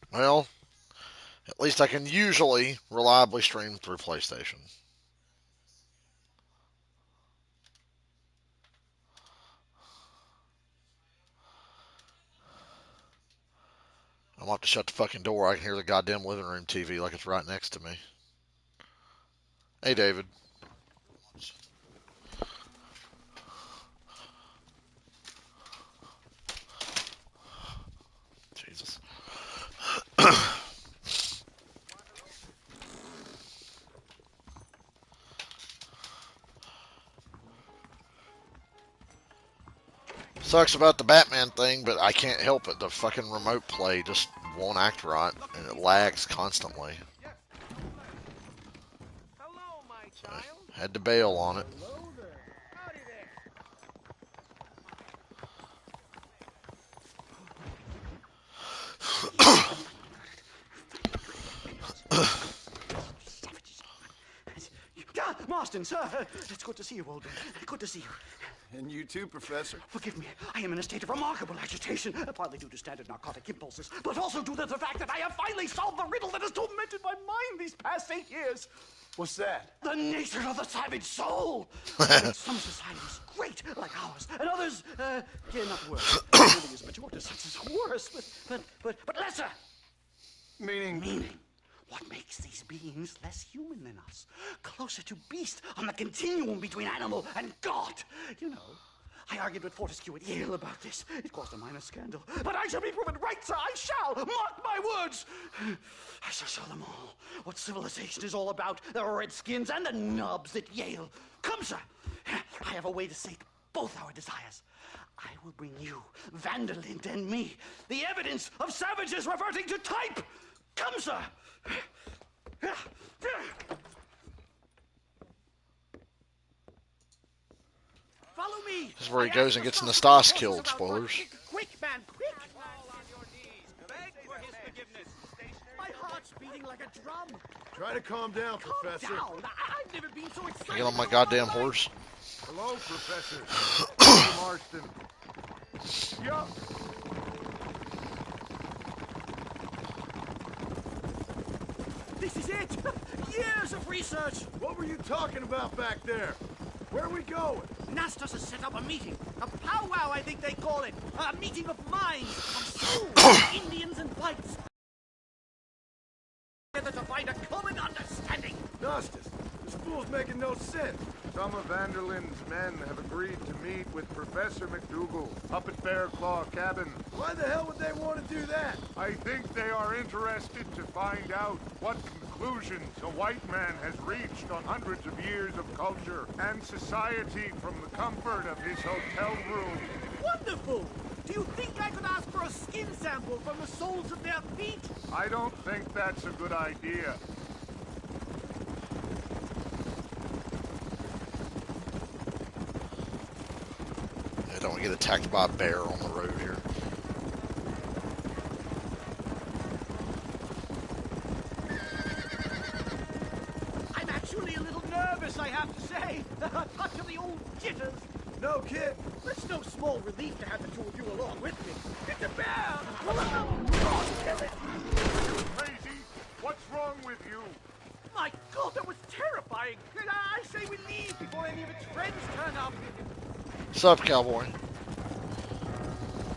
Well, at least I can usually reliably stream through PlayStation. I'm gonna have to shut the fucking door. I can hear the goddamn living room TV like it's right next to me. Hey, David. Jesus. Sucks about the Batman thing, but I can't help it. The fucking remote play just won't act right, and it lags constantly. Hello, my So child. had to bail on it. Hello there. Howdy there. Marston, sir. It's good to see you, old man. Good to see you. And you too, Professor. Forgive me. I am in a state of remarkable agitation, partly due to standard narcotic impulses, but also due to the fact that I have finally solved the riddle that has tormented my mind these past 8 years. What's that? The nature of the savage soul. Some societies great, like ours, and others, not worse. Living is majority such as worse, but lesser. Meaning? Meaning. What makes these beings less human than us? Closer to beast on the continuum between animal and God. You know, I argued with Fortescue at Yale about this. It caused a minor scandal. But I shall be proven right, sir. I shall. Mark my words. I shall show them all what civilization is all about. The redskins and the nubs at Yale. Come, sir. I have a way to sate both our desires. I will bring you, Vanderlint, and me, the evidence of savages reverting to type. Come, sir. Follow me. This is where he goes and gets Nastas killed. Spoilers. Quick, man, quick. My heart's beating like a drum. Try to calm down, Professor. Calm down. I've never been so excited. Can I get on my goddamn horse? Hello, Professor. Mr. Marston. Yup. This is it. Years of research. What were you talking about back there? Where are we going? Nastas has set up a meeting. A powwow, I think they call it. A meeting of minds, of souls, Indians and whites. Together to find a common understanding. Nastas, this fool's making no sense. Some of Vanderlyn's men have agreed to meet with Professor McDougal up at Bear Claw Cabin. Why the hell would they want to do that? I think they are interested to find out what conclusions a white man has reached on hundreds of years of culture and society from the comfort of his hotel room. Wonderful! Do you think I could ask for a skin sample from the soles of their feet? I don't think that's a good idea. I don't want to get attacked by a bear on the road here. I'm actually a little nervous, I have to say. A touch of the old jitters. No kid. It's no small relief to have the two of you along with me. It's a bear! Oh, kill it! Crazy? What's wrong with you? My God, that was terrifying! I say we leave before any of its friends turn up. Sup, cowboy?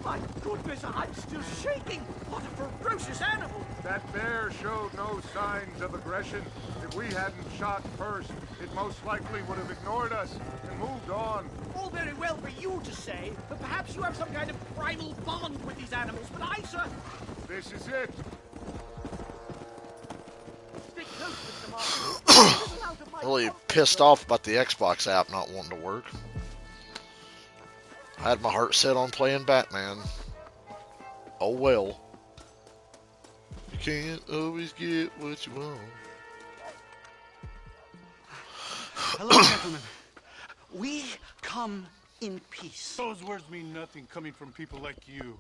My goodness, I'm still shaking! What a ferocious animal! That bear showed no signs of aggression. If we hadn't shot first, it most likely would have ignored us and moved on. All very well for you to say, but perhaps you have some kind of primal bond with these animals, but I, sir... This is it. Stick close, Mr. Martin. Little out of my Really comfort pissed zone. off about the Xbox app not wanting to work. I had my heart set on playing Batman. Oh well. You can't always get what you want. Hello, gentlemen. We come in peace. Those words mean nothing coming from people like you.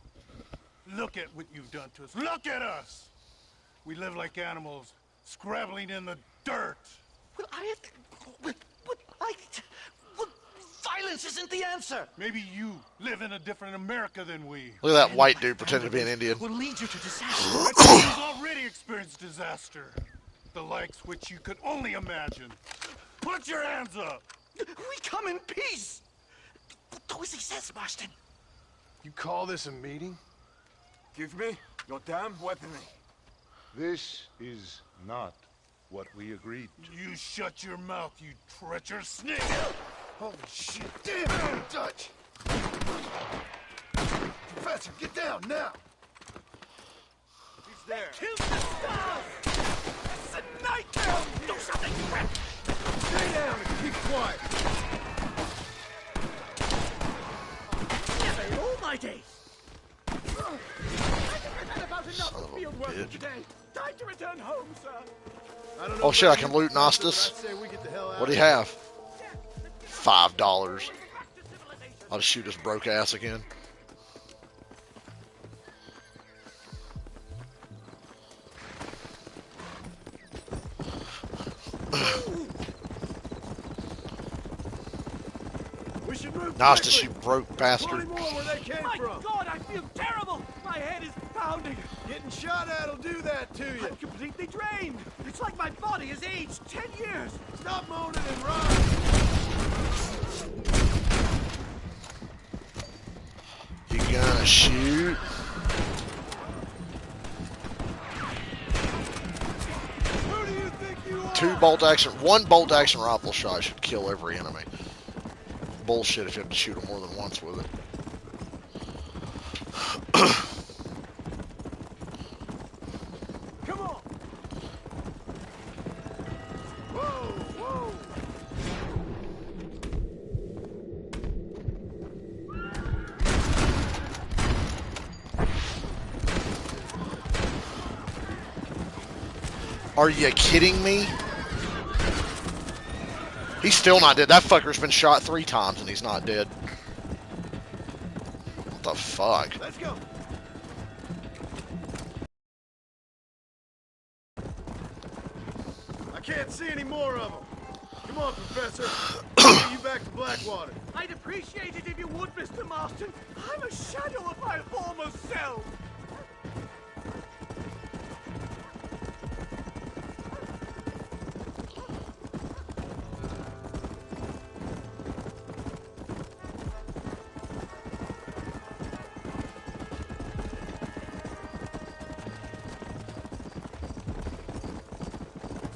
Look at what you've done to us. Look at us! We live like animals, scrabbling in the dirt. Well, well, violence isn't the answer. Maybe you live in a different America than we. Look at that white dude pretending to be an Indian. Will lead you to disaster. That country's already experienced disaster. The likes which you could only imagine. Put your hands up! We come in peace. Do as he says, Marston. You call this a meeting? Give me your damn weaponry. This is not what we agreed to. You shut your mouth, you treacherous snake! Holy shit, damn it, Dutch! Professor, get down now! He's there. Kill the stars! It's a nightmare! Do something, Brett! Stay down and keep quiet! Never in all my days! I've had about enough of field work bitch. today. Time to return home, sir. I don't know Oh shit, I about can you, loot Professor, Nostus. but I'd say we get the hell out What do of you here. have? $5. I'll just shoot his broke ass again. We should move Nostus, you quickly. broke bastard. 20 more where they came My from. God, I feel terrible! My head is pounding. Getting shot at'll do that to you. I'm completely drained. It's like my body has aged 10 years. Stop moaning and run. You gonna shoot? Who do you think you are? One bolt action rifle shot should kill every enemy. Bullshit if you have to shoot them more than once with it. Come on. Whoa, whoa. Are you kidding me? He's still not dead. That fucker's been shot 3 times and he's not dead. What the fuck? Let's go. I can't see any more of them. Come on, Professor. I'll get you back to Blackwater. I'd appreciate it if you would, Mr. Marston. I'm a shadow of my former self.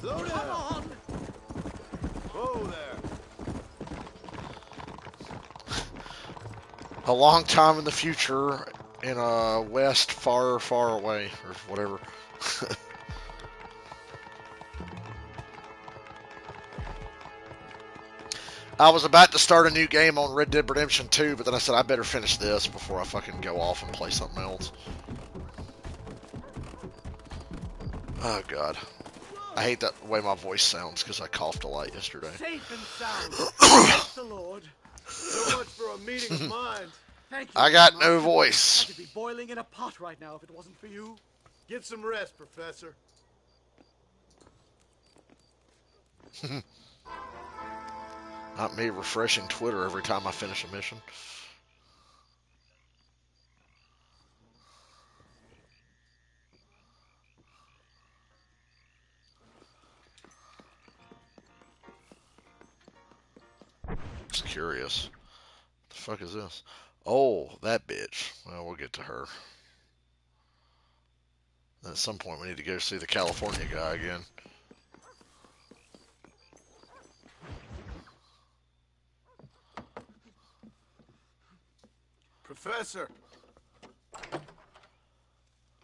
Slow Come down. on. Whoa there. A long time in the future in a west far, far away, or whatever. I was about to start a new game on Red Dead Redemption 2, but then I said I better finish this before I fucking go off and play something else. Oh, God. I hate that way my voice sounds because I coughed a lot yesterday. Safe and sound. Thank the Lord. So much for a meeting of minds. Thank you. I got Mr. no Marston. I voice. could be boiling in a pot right now if it wasn't for you. Get some rest, Professor. Not me refreshing Twitter every time I finish a mission. Just curious. What the fuck is this? Oh, that bitch. Well, we'll get to her. Then at some point we need to go see the California guy again. Professor.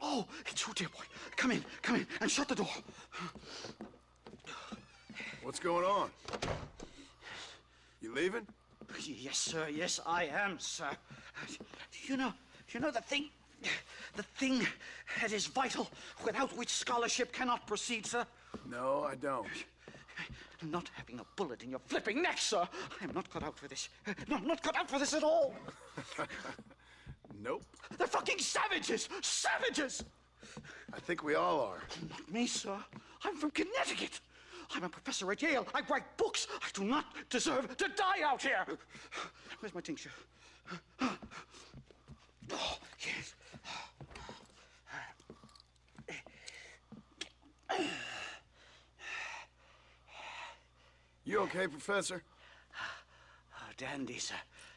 Oh, it's you, dear boy. Come in, and shut the door. What's going on? You leaving? Yes, sir. Yes, I am, sir. You know the thing that is vital, without which scholarship cannot proceed, sir. No, I don't. Not having a bullet in your flipping neck, sir. I am not cut out for this. No, I'm not cut out for this at all. Nope. They're fucking savages! Savages! I think we all are. Not me, sir. I'm from Connecticut. I'm a professor at Yale. I write books. I do not deserve to die out here. Where's my tincture? Oh, yes. You okay, Professor? Oh, dandy, sir.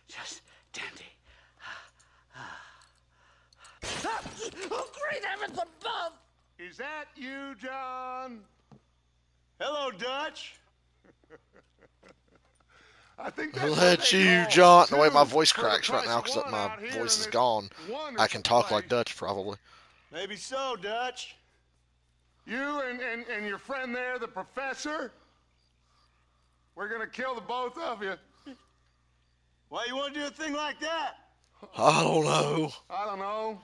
Just dandy. Oh, great heavens above! Is that you, John? Hello, Dutch. I think that's Let you, John. The way my voice cracks right now because my voice is gone. I can talk like Dutch, probably. Maybe so, Dutch. You and your friend there, the professor? We're gonna kill the both of you. Why you want to do a thing like that? I don't know. I don't know.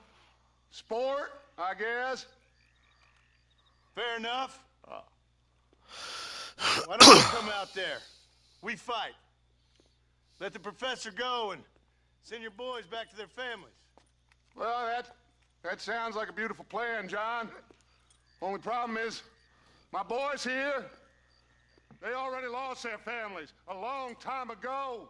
Sport, I guess. Fair enough. Why don't you come out there? We fight. Let the professor go and send your boys back to their families. Well, that sounds like a beautiful plan, John. Only problem is, my boys here, they already lost their families a long time ago.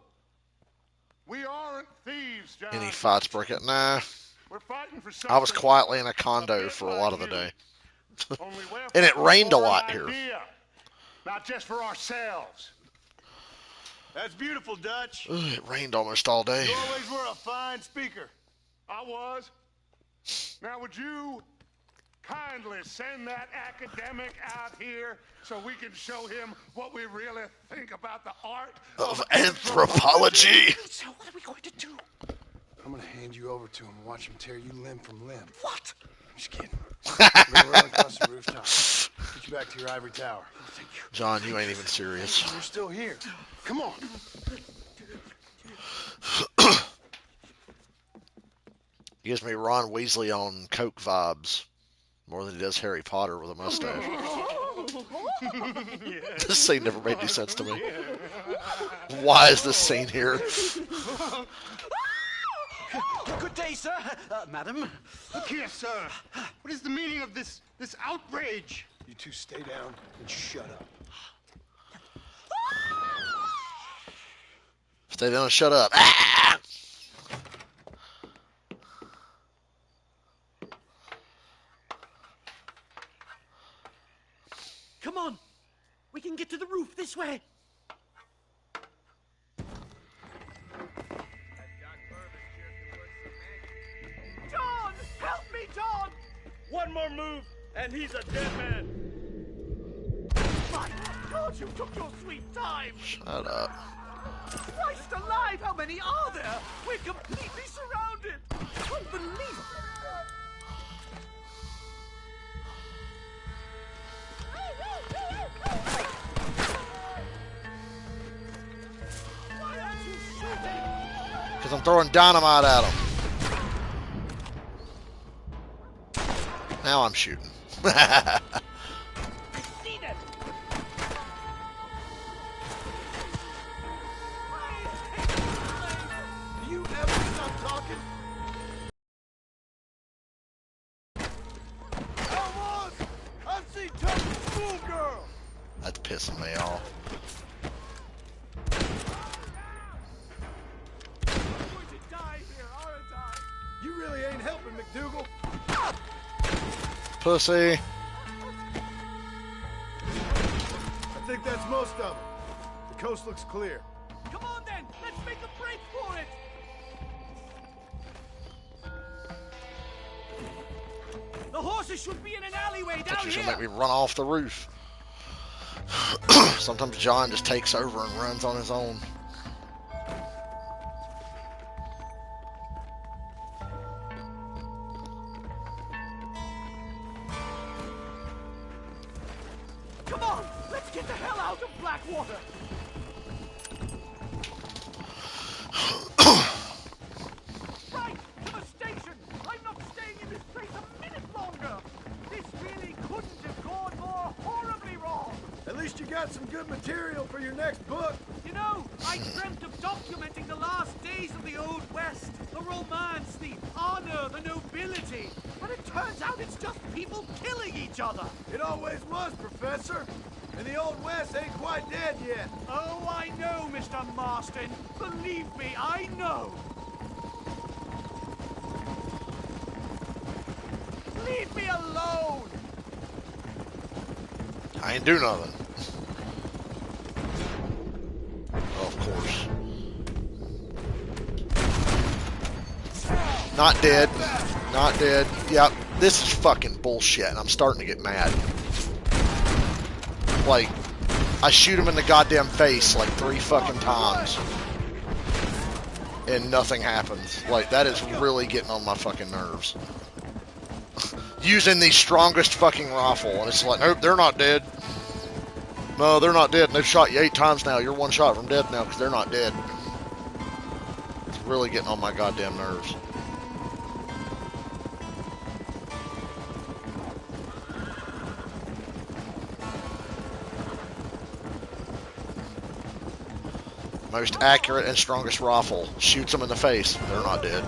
We aren't thieves, John. Any fights break out? Nah. We're fighting for something. I was quietly in a condo for a lot of the day. And it rained a lot here. Not just for ourselves. That's beautiful, Dutch. Ugh, it rained almost all day. You always were a fine speaker. I was. Now, would you kindly send that academic out here so we can show him what we really think about the art Of anthropology. So what are we going to do? I'm gonna hand you over to him and watch him tear you limb from limb. What? I'm just kidding. We're gonna run across the rooftop. Get you back to your ivory tower. Thank you. John, you ain't even serious. You're still here. Come on. Gives me Ron Weasley on Coke vibes more than he does Harry Potter with a mustache. This scene never made any sense to me. Why is this scene here? Good day, sir. Madam. Look here, sir. What is the meaning of this outrage? You two stay down and shut up. Stay down and shut up. Ah! Come on. We can get to the roof this way. John! Help me, John! One more move, and he's a dead man. My God, you took your sweet time! Shut up. Christ alive, how many are there? We're completely surrounded! Unbelievable! Why aren't you shooting? Because I'm throwing dynamite at him. Now I'm shooting. I see them! Do you ever stop talking? Come on! I've seen tough schoolgirl! That's pissing me off. I'm going to die here, aren't I? You really ain't helping, McDougal. Pussy. I think that's most of them. The coast looks clear. Come on then, let's make a break for it! The horses should be in an alleyway down Thought you here! should make me run off the roof. Sometimes John just takes over and runs on his own. Come on, let's get the hell out of Blackwater! Right, to the station! I'm not staying in this place a minute longer! This really couldn't have gone more horribly wrong! At least you got some good material for your next book. You know, I dreamt of documenting the last days of the Old West, the romance, the honor, the nobility. And it turns out it's just people killing each other. It always was, Professor. And the Old West ain't quite dead yet. Oh, I know, Mr. Marston. Believe me, I know. Leave me alone. I ain't do nothing. Oh, of course. Not dead. Not dead. Yep. This is fucking bullshit, and I'm starting to get mad. Like, I shoot him in the goddamn face like 3 fucking times. And nothing happens. Like, that is really getting on my fucking nerves. Using the strongest fucking rifle, and it's like, nope, they're not dead. No, they're not dead. They've shot you 8 times now. You're 1 shot from dead now because they're not dead. It's really getting on my goddamn nerves. Most accurate and strongest rifle. Shoots them in the face. They're not dead.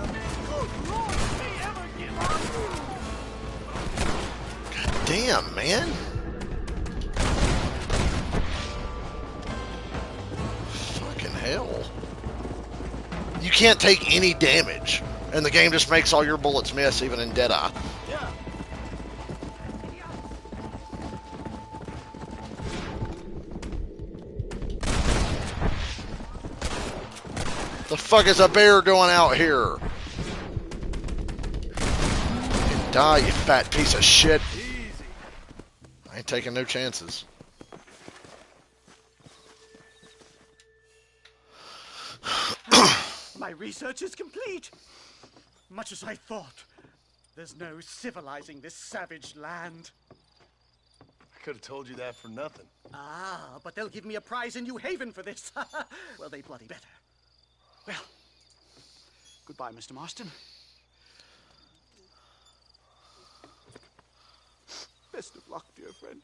God damn, man. Fucking hell. You can't take any damage. And the game just makes all your bullets miss, even in Deadeye. The fuck is a bear doing out here? You die, you fat piece of shit. Easy. I ain't taking no chances. My research is complete. Much as I thought. There's no civilizing this savage land. I could have told you that for nothing. Ah, but they'll give me a prize in New Haven for this. Well, they bloody better. Well, goodbye, Mr. Marston. Best of luck, dear friend.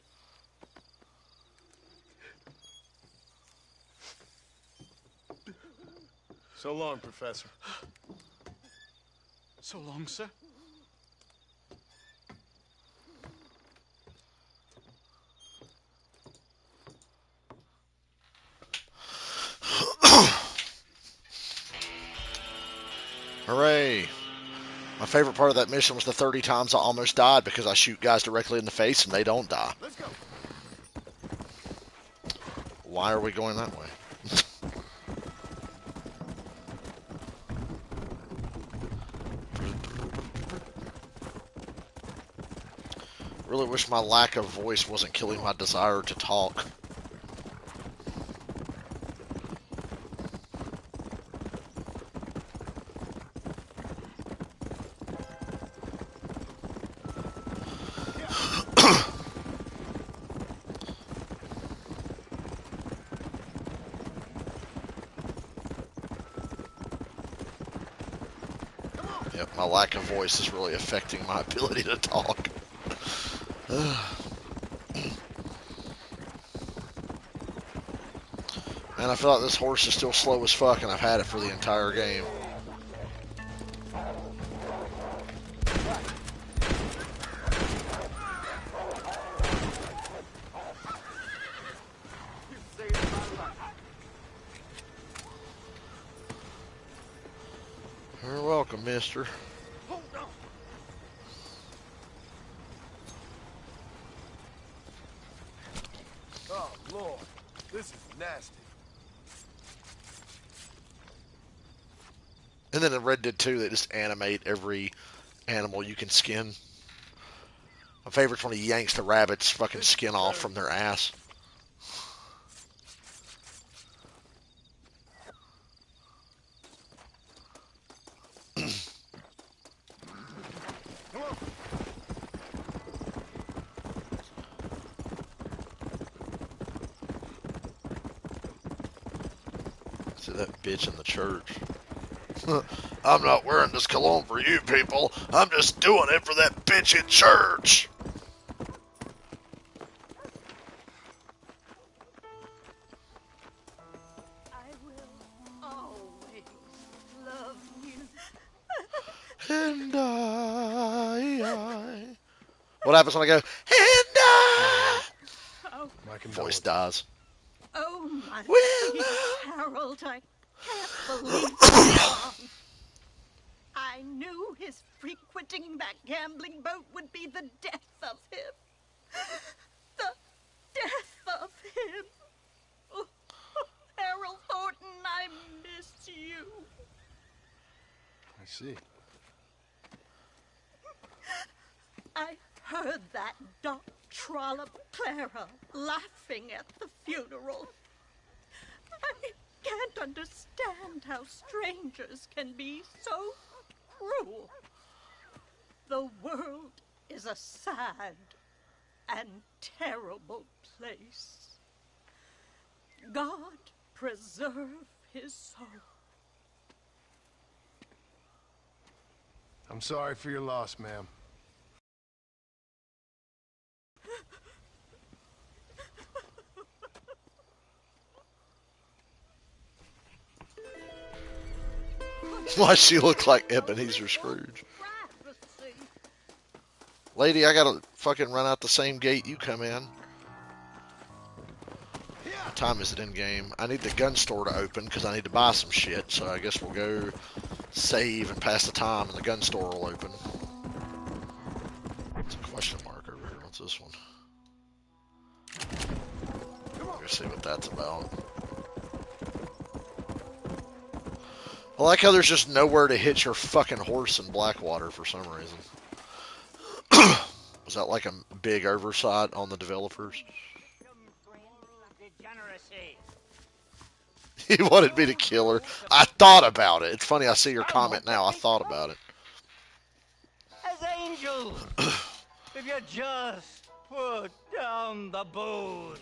So long, Professor. So long, sir. Hooray. My favorite part of that mission was the 30 times I almost died because I shoot guys directly in the face and they don't die. Let's go. Why are we going that way? Really wish my lack of voice wasn't killing my desire to talk. Yep, my lack of voice is really affecting my ability to talk. Man, I feel like this horse is still slow as fuck, and I've had it for the entire game. You're welcome, mister. Oh, Lord. This is nasty. And then in Red Dead 2, they just animate every animal you can skin. My favorite's when he yanks the rabbit's fucking skin off from their ass. See that bitch in the church. I'm not wearing this cologne for you people. I'm just doing it for that bitch in church. I will And I. What happens when I go, and I? Oh, My Voice condolences. dies. oh, my Well, sweet Harold, I can't believe he's gone. I knew his frequenting that gambling boat would be the death of him. The death of him. Oh, Harold Thornton, I miss you. I see. I heard that Doc Trollop Clara laughing at the funeral. I can't understand how strangers can be so cruel. The world is a sad and terrible place. God preserve his soul. I'm sorry for your loss, ma'am. why she look like Ebenezer Scrooge? Privacy. Lady, I gotta fucking run out the same gate you come in. What time is it in game? I need the gun store to open because I need to buy some shit. So I guess we'll go save and pass the time, and the gun store will open. It's a question mark over here. What's this one? Let's see what that's about. I like how there's just nowhere to hitch your fucking horse in Blackwater for some reason. Was that like a big oversight on the developers? He wanted me to kill her. I thought about it. It's funny, I see your comment now. I thought about it. As angels, if you just put down the booze.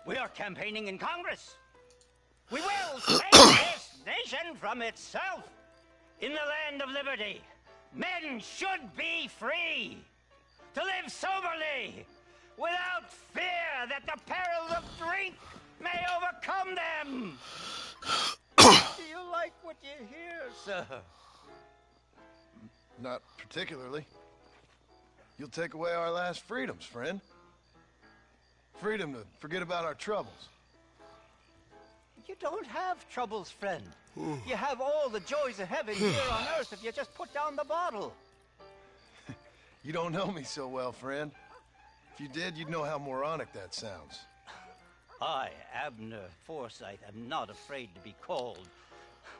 We are campaigning in Congress. We will save this nation from itself. In the land of liberty, men should be free to live soberly without fear that the perils of drink may overcome them. Do you like what you hear, sir? Not particularly. You'll take away our last freedoms, friend. Freedom to forget about our troubles. You don't have troubles, friend. You have all the joys of heaven here on earth if you just put down the bottle. You don't know me so well, friend. If you did, you'd know how moronic that sounds. I, Abner Forsyth, am not afraid to be called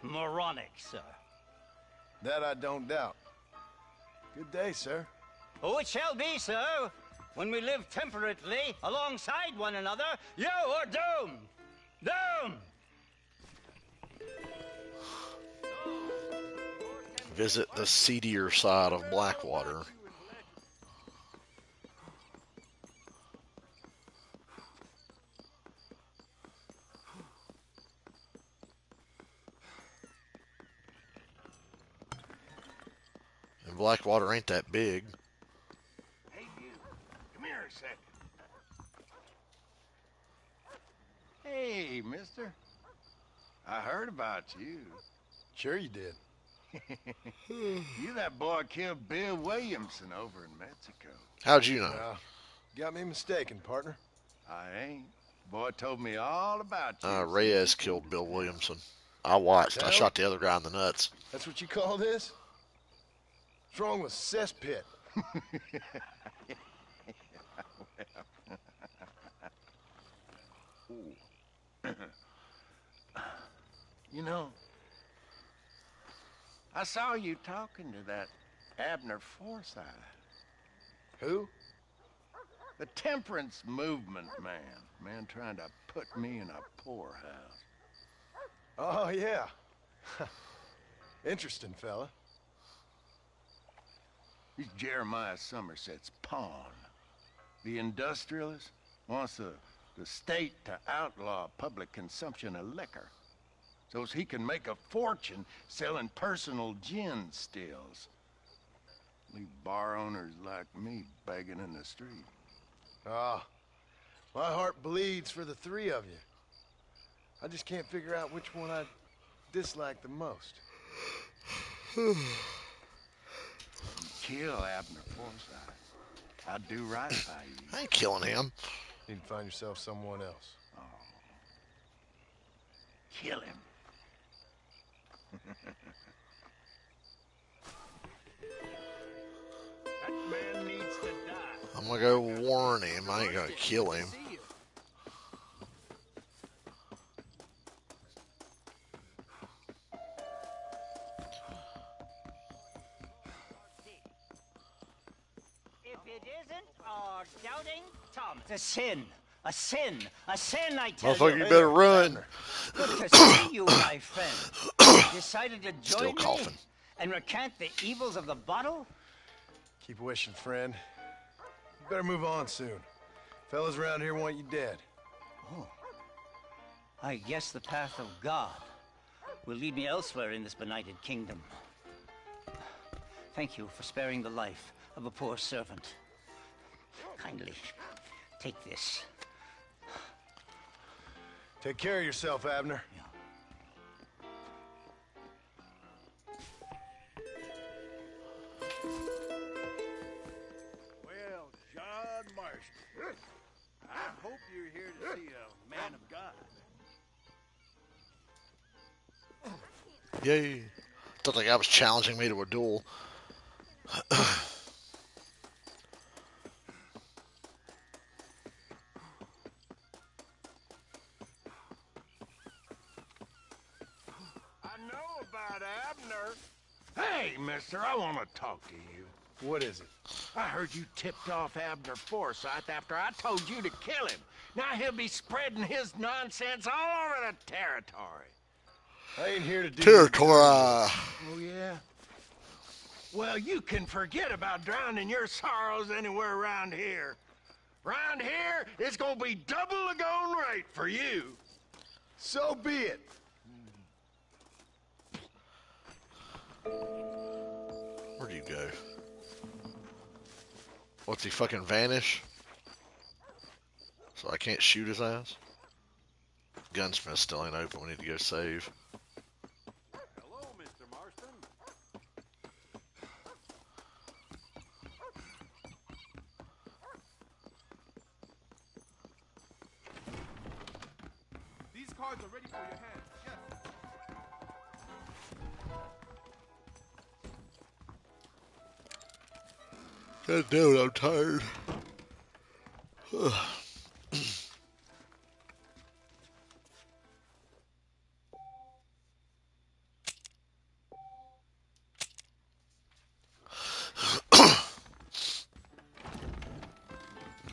moronic, sir. That I don't doubt. Good day, sir. Oh, it shall be, sir. When we live temperately alongside one another, you are doomed. Doomed! Visit the seedier side of Blackwater. And Blackwater ain't that big. Hey, you. Come here a second. Hey, mister. I heard about you. Sure you did. You that boy killed Bill Williamson over in Mexico. How'd you know? Got me mistaken, partner. I ain't. Boy told me all about you. Reyes killed Bill Williamson. I watched. I Hell? shot the other guy in the nuts. That's what you call this? What's wrong with cesspit? You know, I saw you talking to that Abner Forsyth. Who? The temperance movement man. Man trying to put me in a poorhouse. Oh, yeah. Interesting fella. He's Jeremiah Somerset's pawn. The industrialist wants the state to outlaw public consumption of liquor so he can make a fortune selling personal gin stills. Leave bar owners like me begging in the street. Ah, my heart bleeds for the three of you. I just can't figure out which one I dislike the most. Kill Abner Forsyth. I'd do right by you. I ain't killing him. Need to find yourself someone else. Kill him. That man needs to die. I'm gonna go warn him. I ain't gonna kill him. If it isn't our doubting Tom. It's a sin. A sin. A sin, I tell Motherfucker, you. you better run. Good to see you, my friend. You decided to Still join coughing. me and recant the evils of the bottle? Keep wishing, friend. You better move on soon. Fellas around here want you dead. Oh. I guess the path of God will lead me elsewhere in this benighted kingdom. Thank you for sparing the life of a poor servant. Kindly take this. Take care of yourself, Abner. Well, John Marston, I hope you're here to see a man of God. Yay. Thought the guy was challenging me to a duel. I know about Abner. Hey, mister, I want to talk to you. What is it? I heard you tipped off Abner Forsyth after I told you to kill him. Now he'll be spreading his nonsense all over the territory. I ain't here to do Territory. Oh, yeah? Well, you can forget about drowning your sorrows anywhere around here. Round here, it's gonna be double the going rate for you. So be it. Where'd you go? What's he fucking vanish? So I can't shoot his ass? Gunsmith still ain't open. We need to go save. Hello, Mr. Marston. These cards are ready for your hands. Yes. God damn it, I'm tired.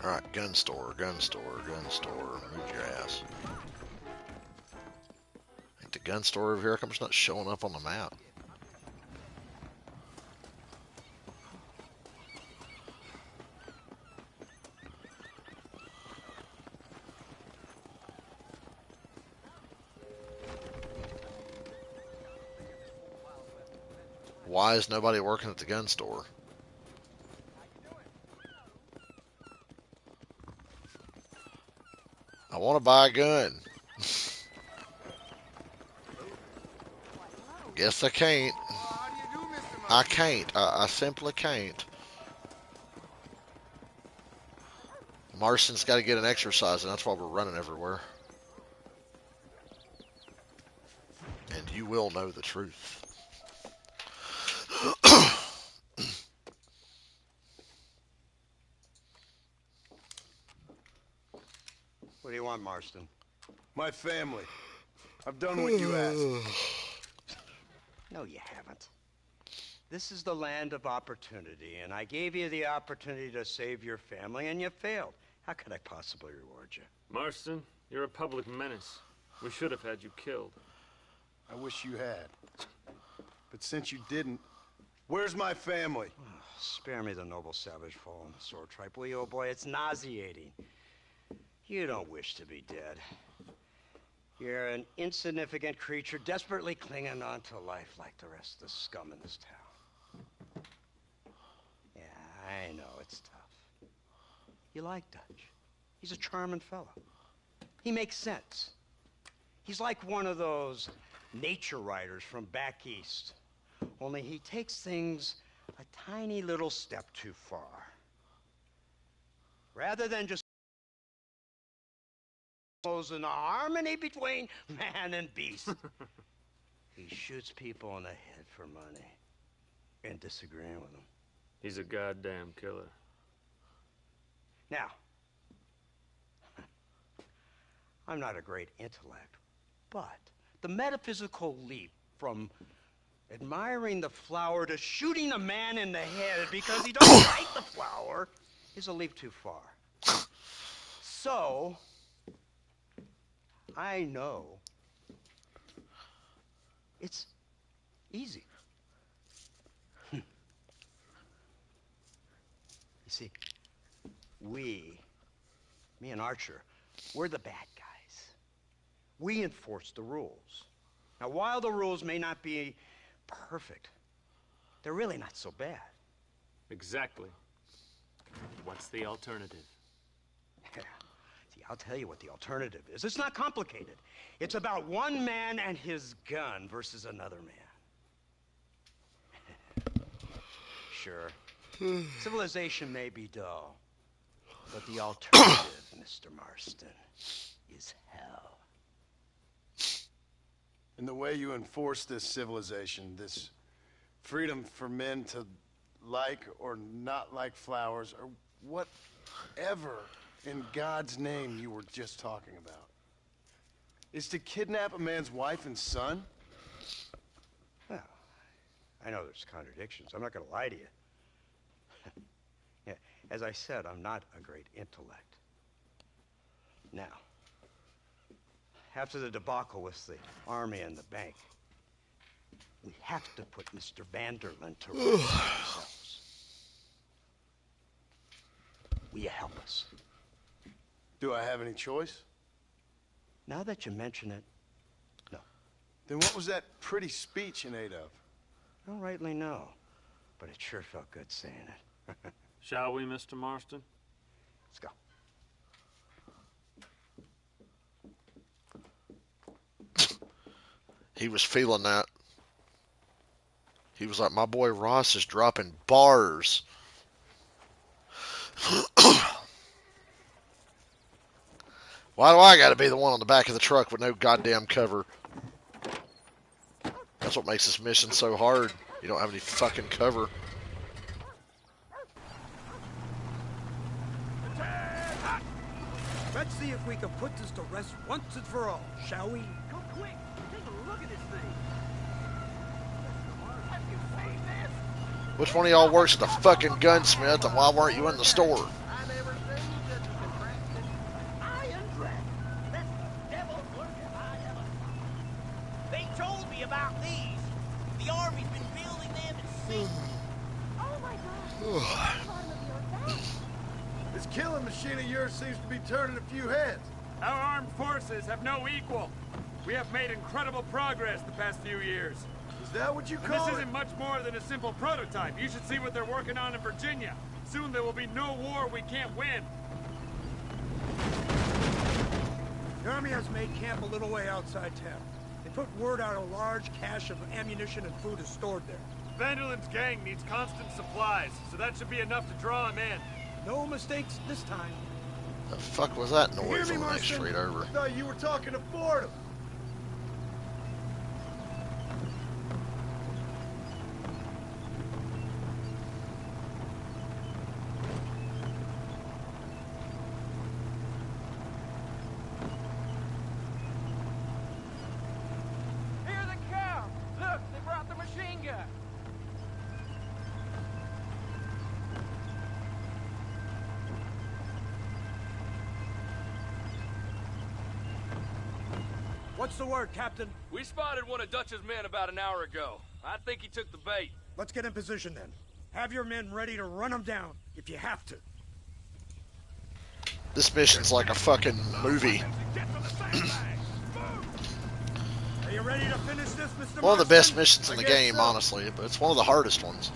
Alright, gun store, gun store, gun store. Move your ass. Ain't the gun store over here? How come it's not showing up on the map? Why is nobody working at the gun store? I want to buy a gun. Guess I can't. How do you do, Mr. I can't. I simply can't. Marston's got to get an exercise, and that's why we're running everywhere. And you will know the truth. What do you want, Marston? My family. I've done what you asked. No, you haven't. This is the land of opportunity, and I gave you the opportunity to save your family, and you failed. How could I possibly reward you? Marston, you're a public menace. We should have had you killed. I wish you had. But since you didn't, where's my family? Spare me the noble savage fall on the sword tripe, will you, old boy? It's nauseating. You don't wish to be dead. You're an insignificant creature desperately clinging on to life like the rest of the scum in this town. Yeah, I know it's tough. You like Dutch. He's a charming fellow. He makes sense. He's like one of those nature writers from back east. Only he takes things a tiny little step too far. Rather than just in the harmony between man and beast, he shoots people in the head for money and disagreeing with them. He's a goddamn killer. Now, I'm not a great intellect, but the metaphysical leap from admiring the flower to shooting a man in the head because he doesn't like the flower is a leap too far. So, I know it's easy. You see, me and Archer, we're the bad guys. We enforce the rules. Now, while the rules may not be perfect, they're really not so bad. Exactly. What's the alternative? See, I'll tell you what the alternative is. It's not complicated. It's about one man and his gun versus another man. Sure, civilization may be dull, but the alternative, Mr. Marston, is hell. And the way you enforce this civilization, this freedom for men to like or not like flowers, or whatever in God's name you were just talking about, is to kidnap a man's wife and son? Well, I know there's contradictions. I'm not going to lie to you. Yeah, as I said, I'm not a great intellect. Now, after the debacle with the army and the bank, we have to put Mr. Vanderlyn to rest ourselves. Will you help us? Do I have any choice? Now that you mention it, no. Then what was that pretty speech in aid of? I don't rightly know, but it sure felt good saying it. Shall we, Mr. Marston? Let's go. He was feeling that. He was like, my boy Ross is dropping bars. Why do I gotta be the one on the back of the truck with no goddamn cover? That's what makes this mission so hard. You don't have any fucking cover. Let's see if we can put this to rest once and for all, shall we? Go quick! Take a look at this thing! Which one of y'all works at the fucking gunsmith, and why weren't you in the store? They told me about these. The Army's been building them in secret. Oh my gosh. Bottom of your bag. This killing machine of yours seems to be turning a few heads. Our armed forces have no equal. We have made incredible progress the past few years. Is that what you And call this it? isn't much more than a simple prototype. You should see what they're working on in Virginia. Soon there will be no war we can't win. The Army has made camp a little way outside town. They put word out a large cache of ammunition and food is stored there. Vanderlyn's gang needs constant supplies, so that should be enough to draw him in. No mistakes this time. The fuck was that You hear noise me, on the next Marston? street over? I thought you were talking to Fordham. Here they come! Look, they brought the machine gun! What's the word, Captain? We spotted one of Dutch's men about an hour ago. I think he took the bait. Let's get in position then. Have your men ready to run them down if you have to. This mission's like a fucking movie. Are you ready to finish this, Mr. One of the best Marston? missions in the game, honestly, but it's one of the hardest ones.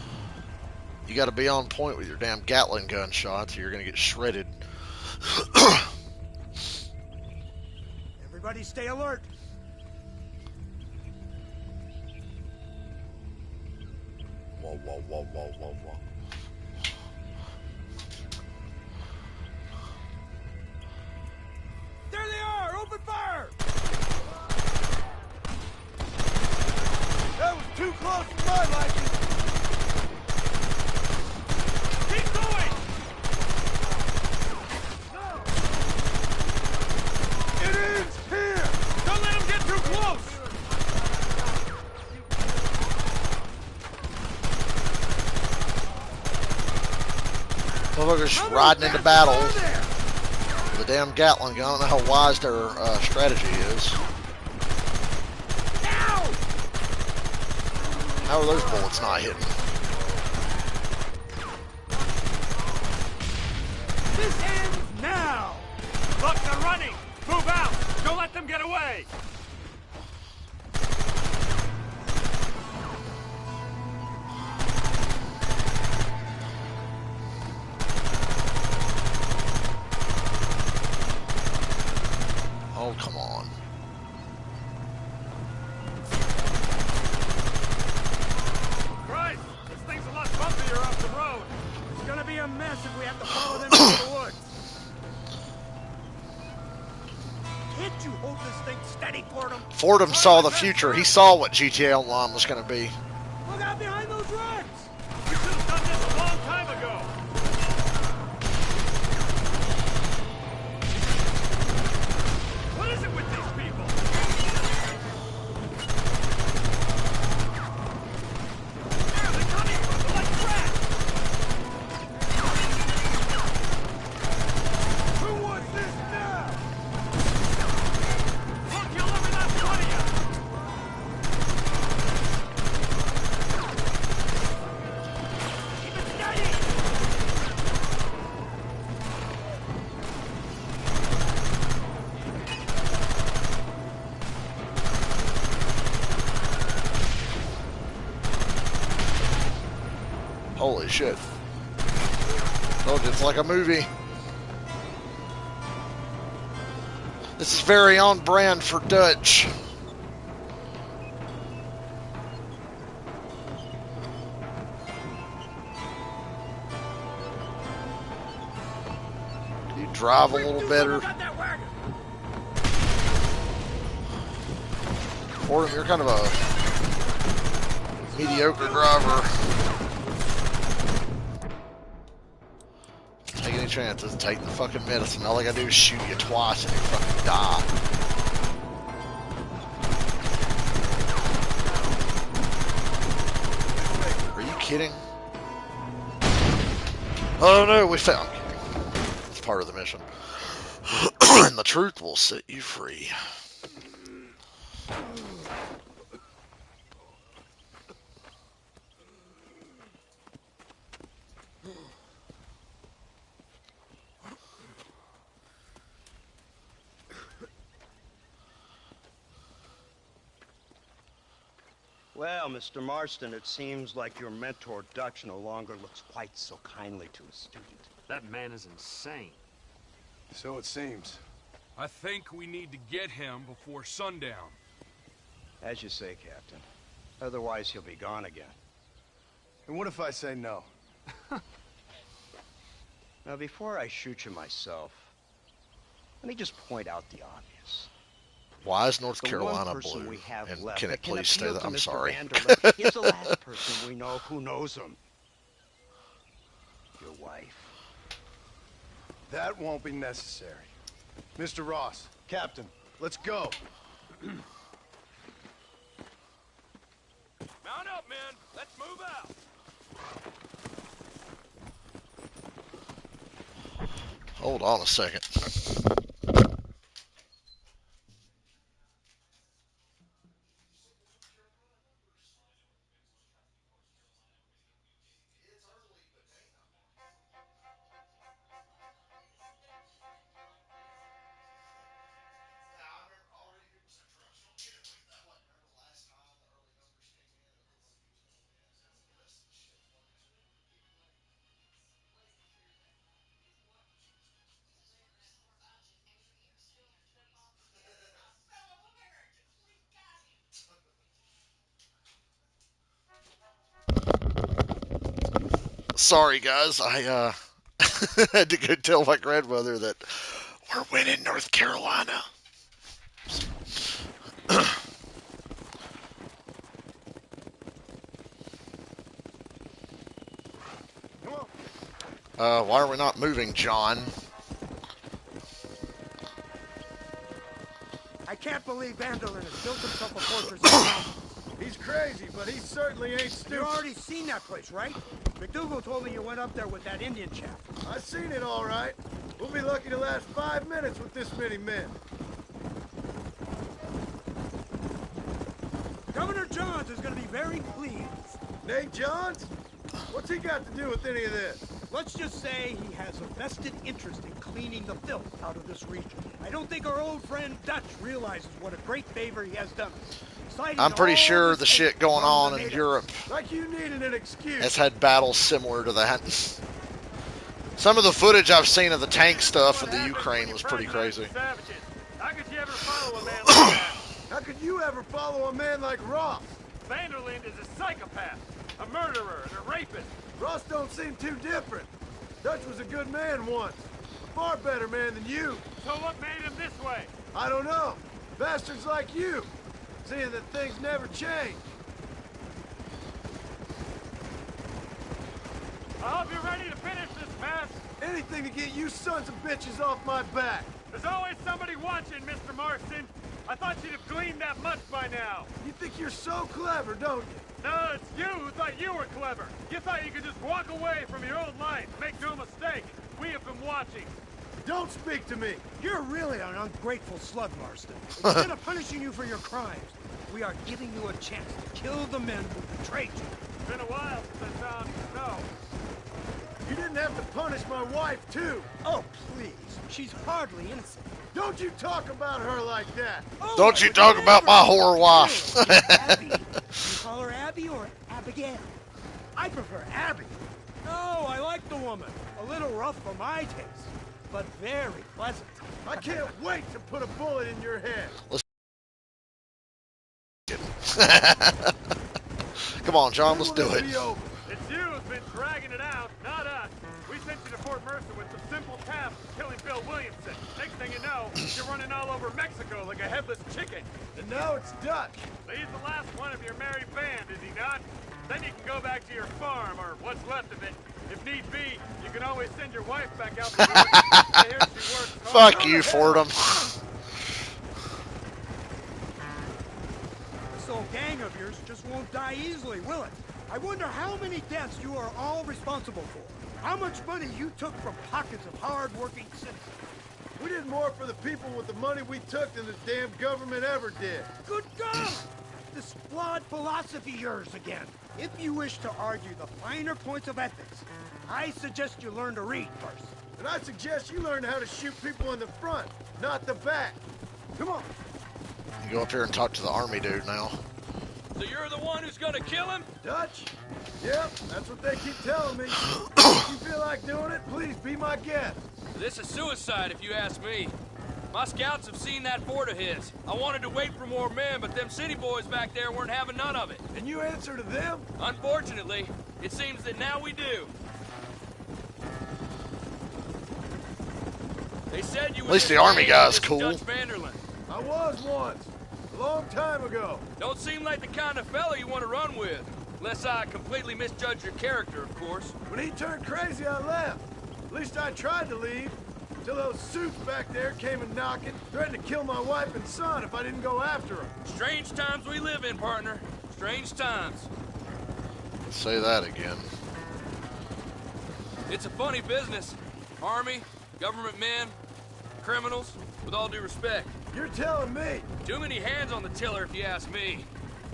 You gotta be on point with your damn Gatling gun shots, or you're gonna get shredded. Everybody stay alert. whoa, whoa, whoa, whoa, whoa. There they are! Open fire! That was too close for my liking. Keep going! It ends here! Don't let him get too close! Motherfuckers riding into battle with a damn Gatling gun. I don't know how wise their strategy is. How are those bullets not hitting? This ends now! Look, they're running! Move out! Don't let them get away! Oh, come on. Christ! This thing's a lot bumpier off the road! It's gonna be a mess if we have to follow them into the woods. Can't you hold this thing steady, Fordham? Fordham saw the future. He saw what GTA Online was going to be. Look out behind those rocks! We should have done this a long time ago! What is it with these people? There, they're coming from them like rats! Who wants this now? We'll kill every last one of you! Keep it steady! Holy shit. Look, it's like a movie. This is very on brand for Dutch. Can you drive a little better? Got that wagon! Fordham, you're kind of a mediocre driver. Take any chances, take the fucking medicine. All I gotta do is shoot you twice and you fucking die. Are you kidding? Oh no, we found. I'm kidding. It's part of the mission. And the truth will set you free. Well, Mr. Marston, it seems like your mentor Dutch no longer looks quite so kindly to his student. That man is insane. So it seems. I think we need to get him before sundown. As you say, Captain. Otherwise, he'll be gone again. And what if I say no? Now, before I shoot you myself, let me just point out the obvious. Why is North The Carolina one person blue? we have And left can that it please stay appeal that? to I'm Mr. sorry. Vanderlip is the last person we know who knows him. Your wife. That won't be necessary. Mr. Ross, Captain, let's go. Mount up, men. Let's move out. Hold on a second. Sorry, guys. I had to go tell my grandmother that we're winning North Carolina. Why are we not moving, John? I can't believe Vanderlyn has built himself a fortress in the mountains. He's crazy, but he certainly ain't stupid. You already seen that place, right? McDougal told me you went up there with that Indian chap. I seen it all right. We'll be lucky to last 5 minutes with this many men. Governor Johns is going to be very pleased. Nate Johns? What's he got to do with any of this? Let's just say he has a vested interest in cleaning the filth out of this region. I don't think our old friend Dutch realizes what a great favor he has done us. I'm pretty sure the shit going on in Europe Like you needed an excuse. has had battles similar to that. Some of the footage I've seen of the tank stuff in the Ukraine was pretty crazy. How could you ever follow a man like that? How could you ever follow a man like Ross? Vanderlyn is a psychopath, a murderer, and a rapist. Ross don't seem too different. Dutch was a good man once. A far better man than you. So what made him this way? I don't know. Bastards like you. Seeing that things never change. I hope you're ready to finish this mess. Anything to get you sons of bitches off my back. There's always somebody watching, Mr. Marston. I thought you'd have gleaned that much by now. You think you're so clever, don't you? No, it's you who thought you were clever. You thought you could just walk away from your old life, make no mistake. We have been watching. Don't speak to me. You're really an ungrateful slug, Marston. Instead of punishing you for your crimes, we are giving you a chance to kill the men who betrayed you. It's been a while since I found snow. You didn't have to punish my wife, too. Oh, please. She's hardly innocent. Don't you talk about her like that. Oh, Don't you talk about my whore wife. Abby. You call her Abby or Abigail? I prefer Abby. No, I like the woman. A little rough for my taste, but very pleasant. I can't wait to put a bullet in your head. Come on, John, let's do it. It's you who's been dragging it out, not us. We sent you to Fort Mercer with some simple tasks of killing Bill Williamson. Next thing you know, you're running all over Mexico like a headless chicken. And now it's Dutch. But he's the last one of your merry band, is he not? Then you can go back to your farm, or what's left of it. If need be, you can always send your wife back out to work. I hear she works hard. Fuck you, Fordham. This old gang of yours just won't die easily, will it? I wonder how many deaths you are all responsible for. How much money you took from pockets of hard-working citizens. We did more for the people with the money we took than this damn government ever did. Good God! This flawed philosophy of yours again. If you wish to argue the finer points of ethics, I suggest you learn to read first. And I suggest you learn how to shoot people in the front, not the back. Come on. You go up here and talk to the army dude now. So you're the one who's gonna kill him? Dutch? Yep, that's what they keep telling me. If you feel like doing it, please be my guest. This is suicide, if you ask me. My scouts have seen that fort of his. I wanted to wait for more men, but them city boys back there weren't having none of it. And you answer to them? Unfortunately, it seems that now we do. They said you were At least the army guy's this cool. Dutch Vanderlyn. I was once. A long time ago. Don't seem like the kind of fella you want to run with. Unless I completely misjudge your character, of course. When he turned crazy, I left. At least I tried to leave. Till those suits back there came a knocking, threatened to kill my wife and son if I didn't go after them. Strange times we live in, partner. Strange times. Say that again. It's a funny business. Army, government men, criminals, with all due respect. You're telling me? Too many hands on the tiller, if you ask me.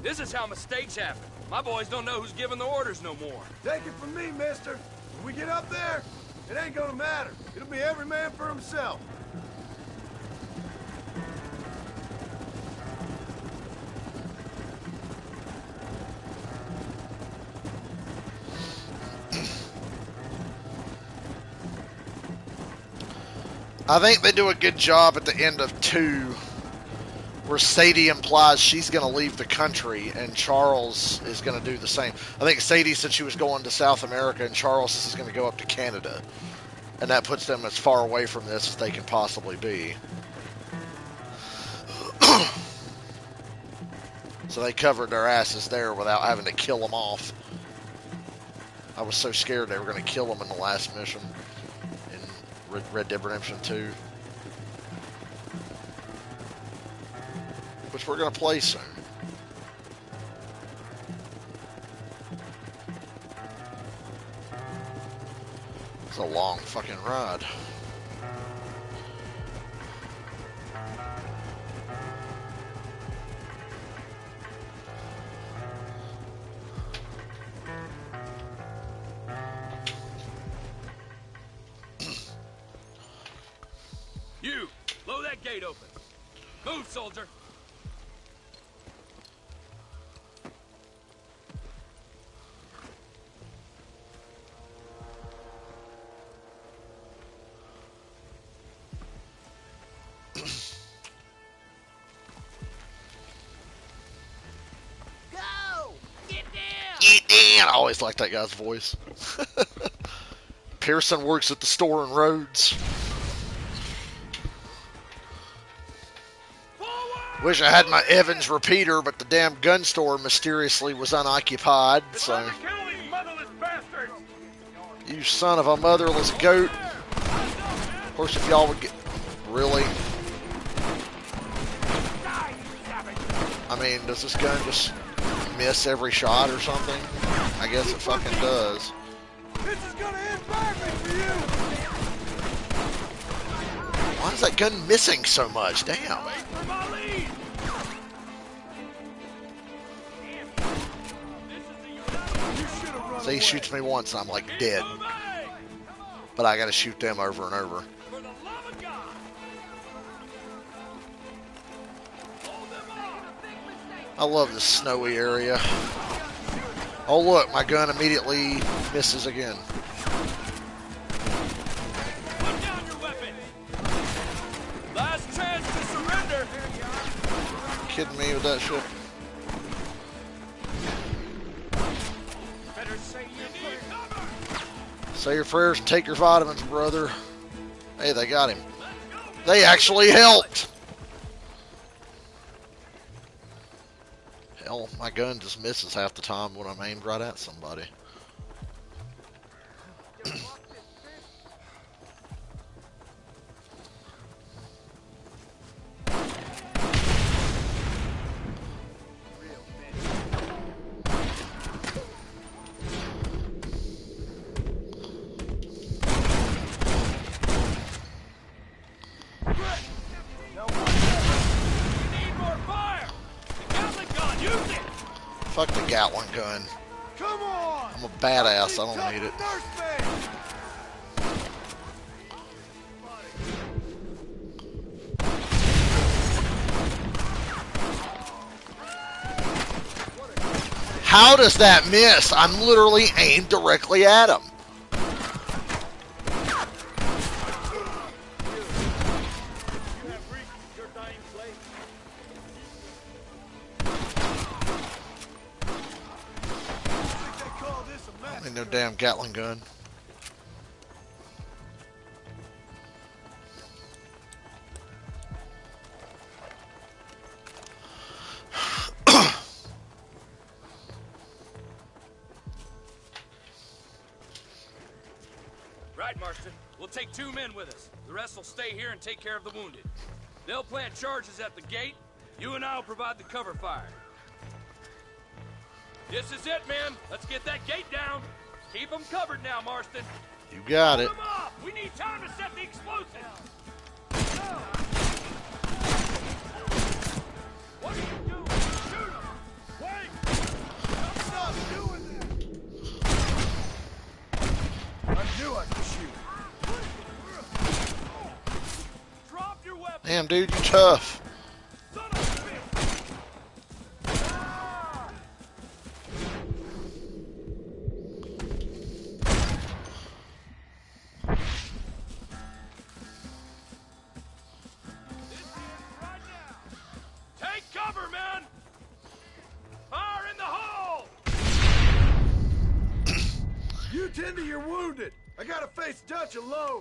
This is how mistakes happen. My boys don't know who's giving the orders no more. Take it from me, mister. When we get up there, it ain't gonna matter. It'll be every man for himself. I think they do a good job at the end of 2 where Sadie implies she's going to leave the country and Charles is going to do the same. I think Sadie said she was going to South America and Charles says he's going to go up to Canada. And that puts them as far away from this as they can possibly be. So they covered their asses there without having to kill them off. I was so scared they were going to kill them in the last mission in Red Dead Redemption 2. Which we're going to play soon. It's a long fucking ride. You, blow that gate open. Move, soldier. Get down! I always liked that guy's voice. Pearson works at the store in Rhodes. Wish I had my Evans repeater, but the damn gun store mysteriously was unoccupied, so... You son of a motherless goat. Of course, if y'all would get... Really? I mean, does this gun just miss every shot or something? I guess it fucking does. This is gonna end badly for you! Why is that gun missing so much? Damn. So he shoots me once and I'm like dead. But I gotta shoot them over and over. I love this snowy area. Oh look, my gun immediately misses again. Put down your weapon. Last chance to surrender. Kidding me with that shit? Say your prayers and take your vitamins, brother. Hey, they got him. They actually helped. Hell, my gun just misses half the time when I'm aimed right at somebody. Fuck the Gatling gun. Come on! I'm a badass. I don't need it. How does that miss? I'm literally aimed directly at him. Ain't no damn Gatling gun. Right, Marston. We'll take 2 men with us. The rest will stay here and take care of the wounded. They'll plant charges at the gate. You and I'll provide the cover fire. This is it, men. Let's get that gate down. Keep them covered now, Marston. You got it. Hold them off. We need time to set the explosives. What are you doing? Shoot them. Wait. Stop doing this. Undo us to shoot. Drop your weapon. Damn, dude, you tough. Son of a bitch. You tend to your wounded. I gotta face Dutch alone.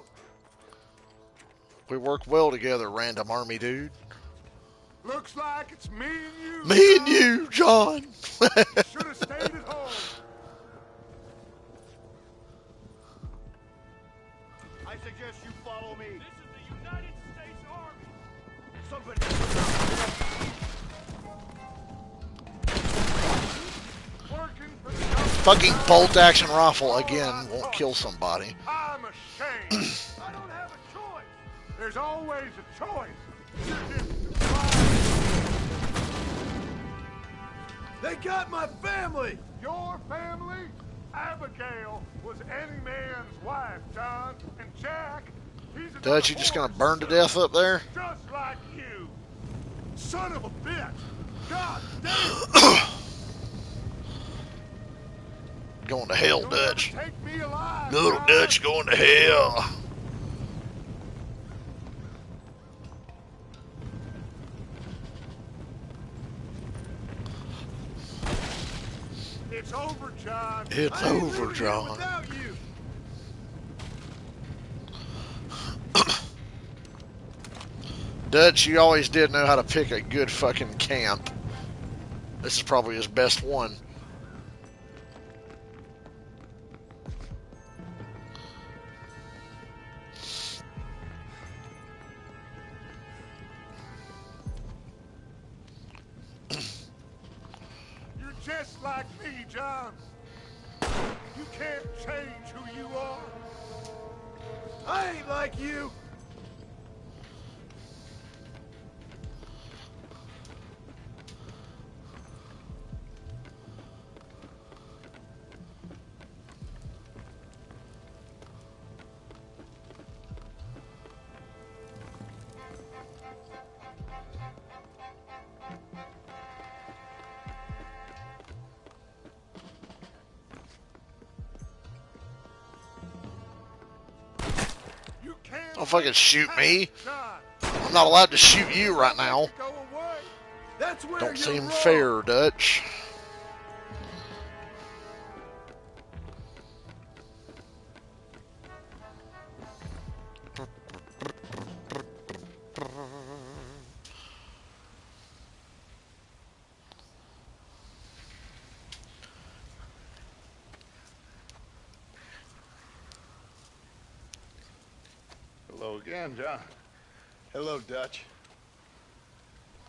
We work well together, random army dude. Looks like it's me and you. Me and John. you, John. Should have stayed at home. I suggest you follow me. This is the United States Army. Somebody. Working for the government. Fucking bolt action rifle again won't kill somebody. I'm ashamed. I don't have a choice. There's always a choice. They got my family. Your family? Abigail was any man's wife, John. And Jack, he's a Dutch, you just gonna burn to death up there? just like you. Son of a bitch. God damn. Going to hell, You'll Dutch. never take me alive, Little John. Dutch going to hell. It's over, John. It's I ain't over, leaving here John. without you. Dutch, you always did know how to pick a good fucking camp. This is probably his best one. You're just like me, John. You can't change who you are. I ain't like you. You can't Don't fucking shoot me. John. I'm not allowed to shoot you right now. Go away. That's where Don't you're seem wrong. fair, Dutch. Hello again, John. Hello, Dutch.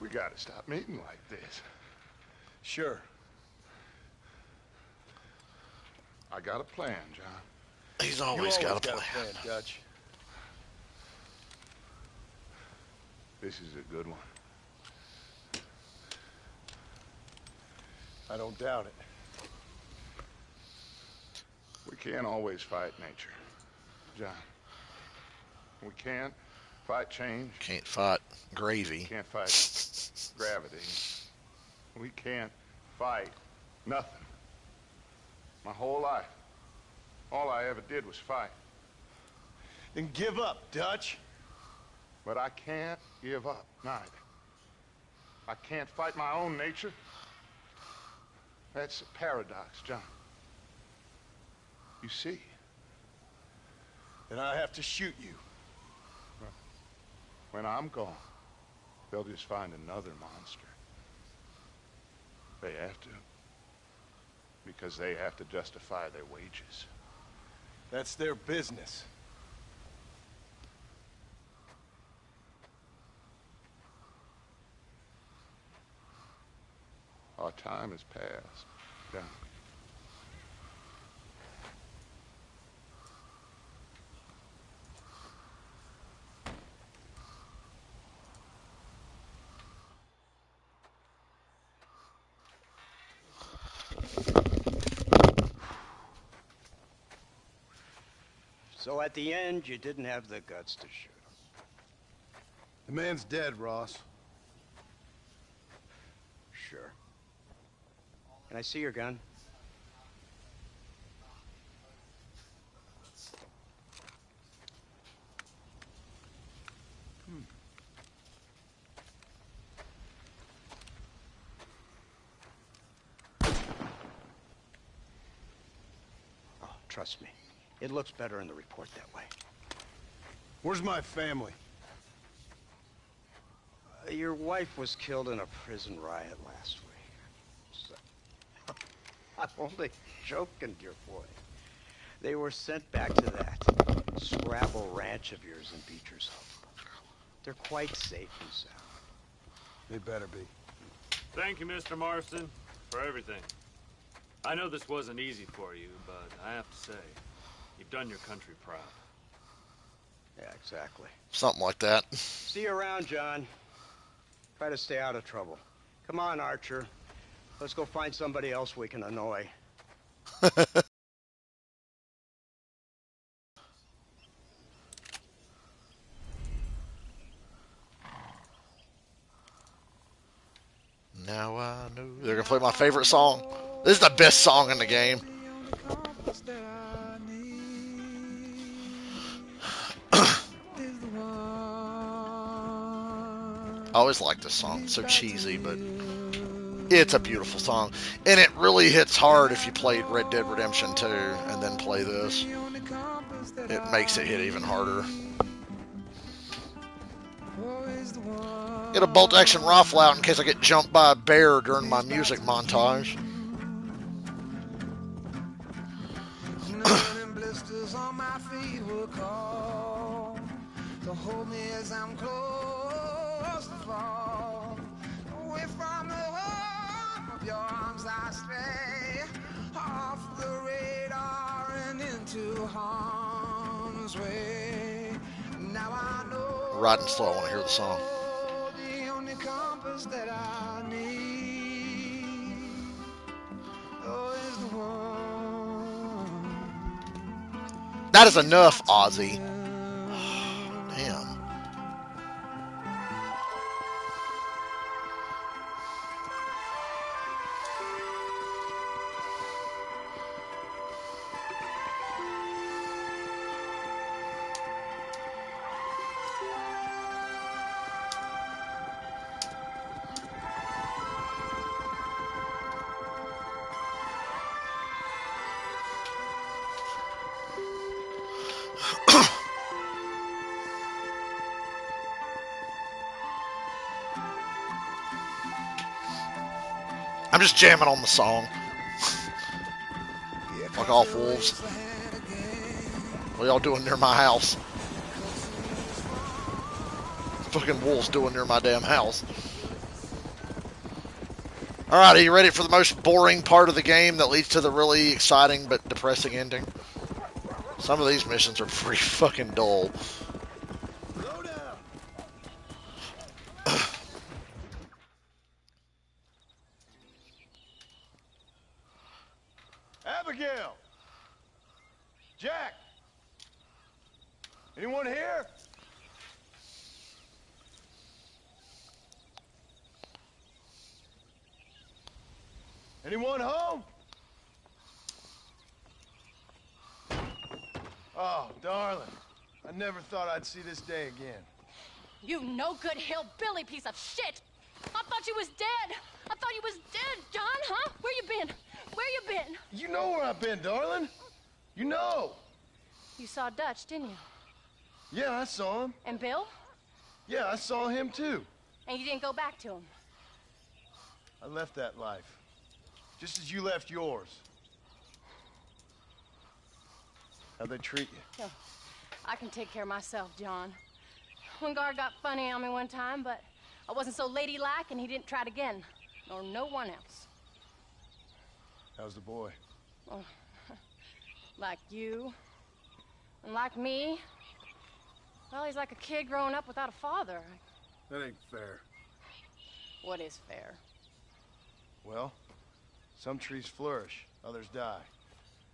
We gotta stop meeting like this. Sure. I got a plan, John. He's You always got a plan. Dutch. This is a good one. I don't doubt it. We can't always fight nature, John. We can't fight change. Can't fight gravy. Can't fight gravity. We can't fight nothing. My whole life, all I ever did was fight. Then give up, Dutch. But I can't give up, neither. I can't fight my own nature. That's a paradox, John. You see, Then I have to shoot you. when I'm gone, they'll just find another monster. They have to. Because they have to justify their wages. That's their business. Our time has passed, John. So at the end, you didn't have the guts to shoot him. The man's dead, Ross. Sure. Can I see your gun? Trust me. It looks better in the report that way. Where's my family? Your wife was killed in a prison riot last week. So, I'm only joking, dear boy. They were sent back to that Scrabble ranch of yours in Beecher's Hope. They're quite safe and sound. They better be. Thank you, Mr. Marston, for everything. I know this wasn't easy for you, but I have to say, you've done your country proud. Yeah, exactly. Something like that. See you around, John. Try to stay out of trouble. Come on, Archer. Let's go find somebody else we can annoy. Now I know. They're gonna play my favorite song. This is the best song in the game. I always like this song. It's so cheesy, but it's a beautiful song. And it really hits hard if you played Red Dead Redemption 2 and then play this. It makes it hit even harder. Get a bolt action rifle out in case I get jumped by a bear during my music montage. Blisters on my feet will call to hold me as I'm close to fall. Away from the warmth of your arms I stray, off the radar and into harm's way. Now I know. Riding slow, I want to hear the song. The only compass that I need is the one. That is enough, Ozzy. Damn. I'm just jamming on the song. Fuck off, wolves. What y'all doing near my house? Fucking wolves doing near my damn house. Alright, are you ready for the most boring part of the game that leads to the really exciting but depressing ending? Some of these missions are pretty fucking dull. Abigail! Jack! Anyone here? Anyone home? Oh, darling. I never thought I'd see this day again. You no good hillbilly piece of shit! I thought you was dead! I thought you was dead, John, huh? Where you been? Where you been? You know where I've been, darling. You know. You saw Dutch, didn't you? Yeah, I saw him. And Bill? Yeah, I saw him too. And you didn't go back to him? I left that life. Just as you left yours. How'd they treat you? Oh, I can take care of myself, John. One guard got funny on me one time, but I wasn't so ladylike and he didn't try it again. Nor no one else. How's the boy? Oh, like you. And like me. Well, he's like a kid growing up without a father. That ain't fair. What is fair? Well, some trees flourish, others die.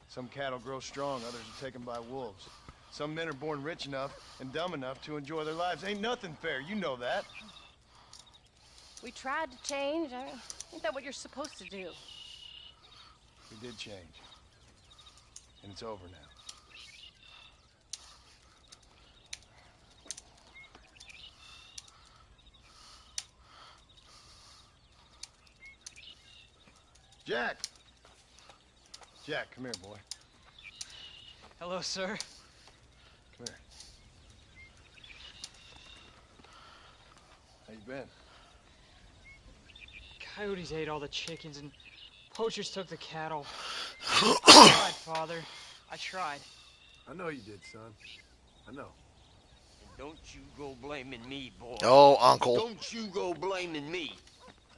Some cattle grow strong, others are taken by wolves. Some men are born rich enough and dumb enough to enjoy their lives. Ain't nothing fair, you know that. We tried to change. Ain't that what you're supposed to do? We did change. And it's over now. Jack! Jack, come here, boy. Hello, sir. Come here. How you been? Coyotes ate all the chickens and poachers took the cattle. I tried, Father. I tried. I know you did, son. I know. And don't you go blaming me, boy. Oh, Uncle. Don't you go blaming me.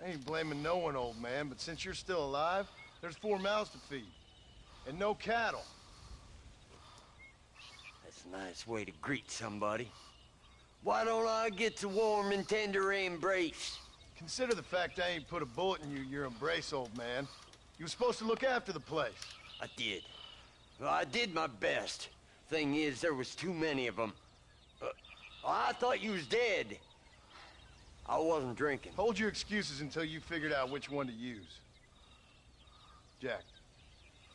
I ain't blaming no one, old man, but since you're still alive, there's 4 mouths to feed. And no cattle. That's a nice way to greet somebody. Why don't I get the warm and tender embrace? Consider the fact I ain't put a bullet in your embrace, old man. You were supposed to look after the place. I did. Well, I did my best. Thing is, there was too many of them. I thought you was dead. I wasn't drinking. Hold your excuses until you figured out which one to use. Jack,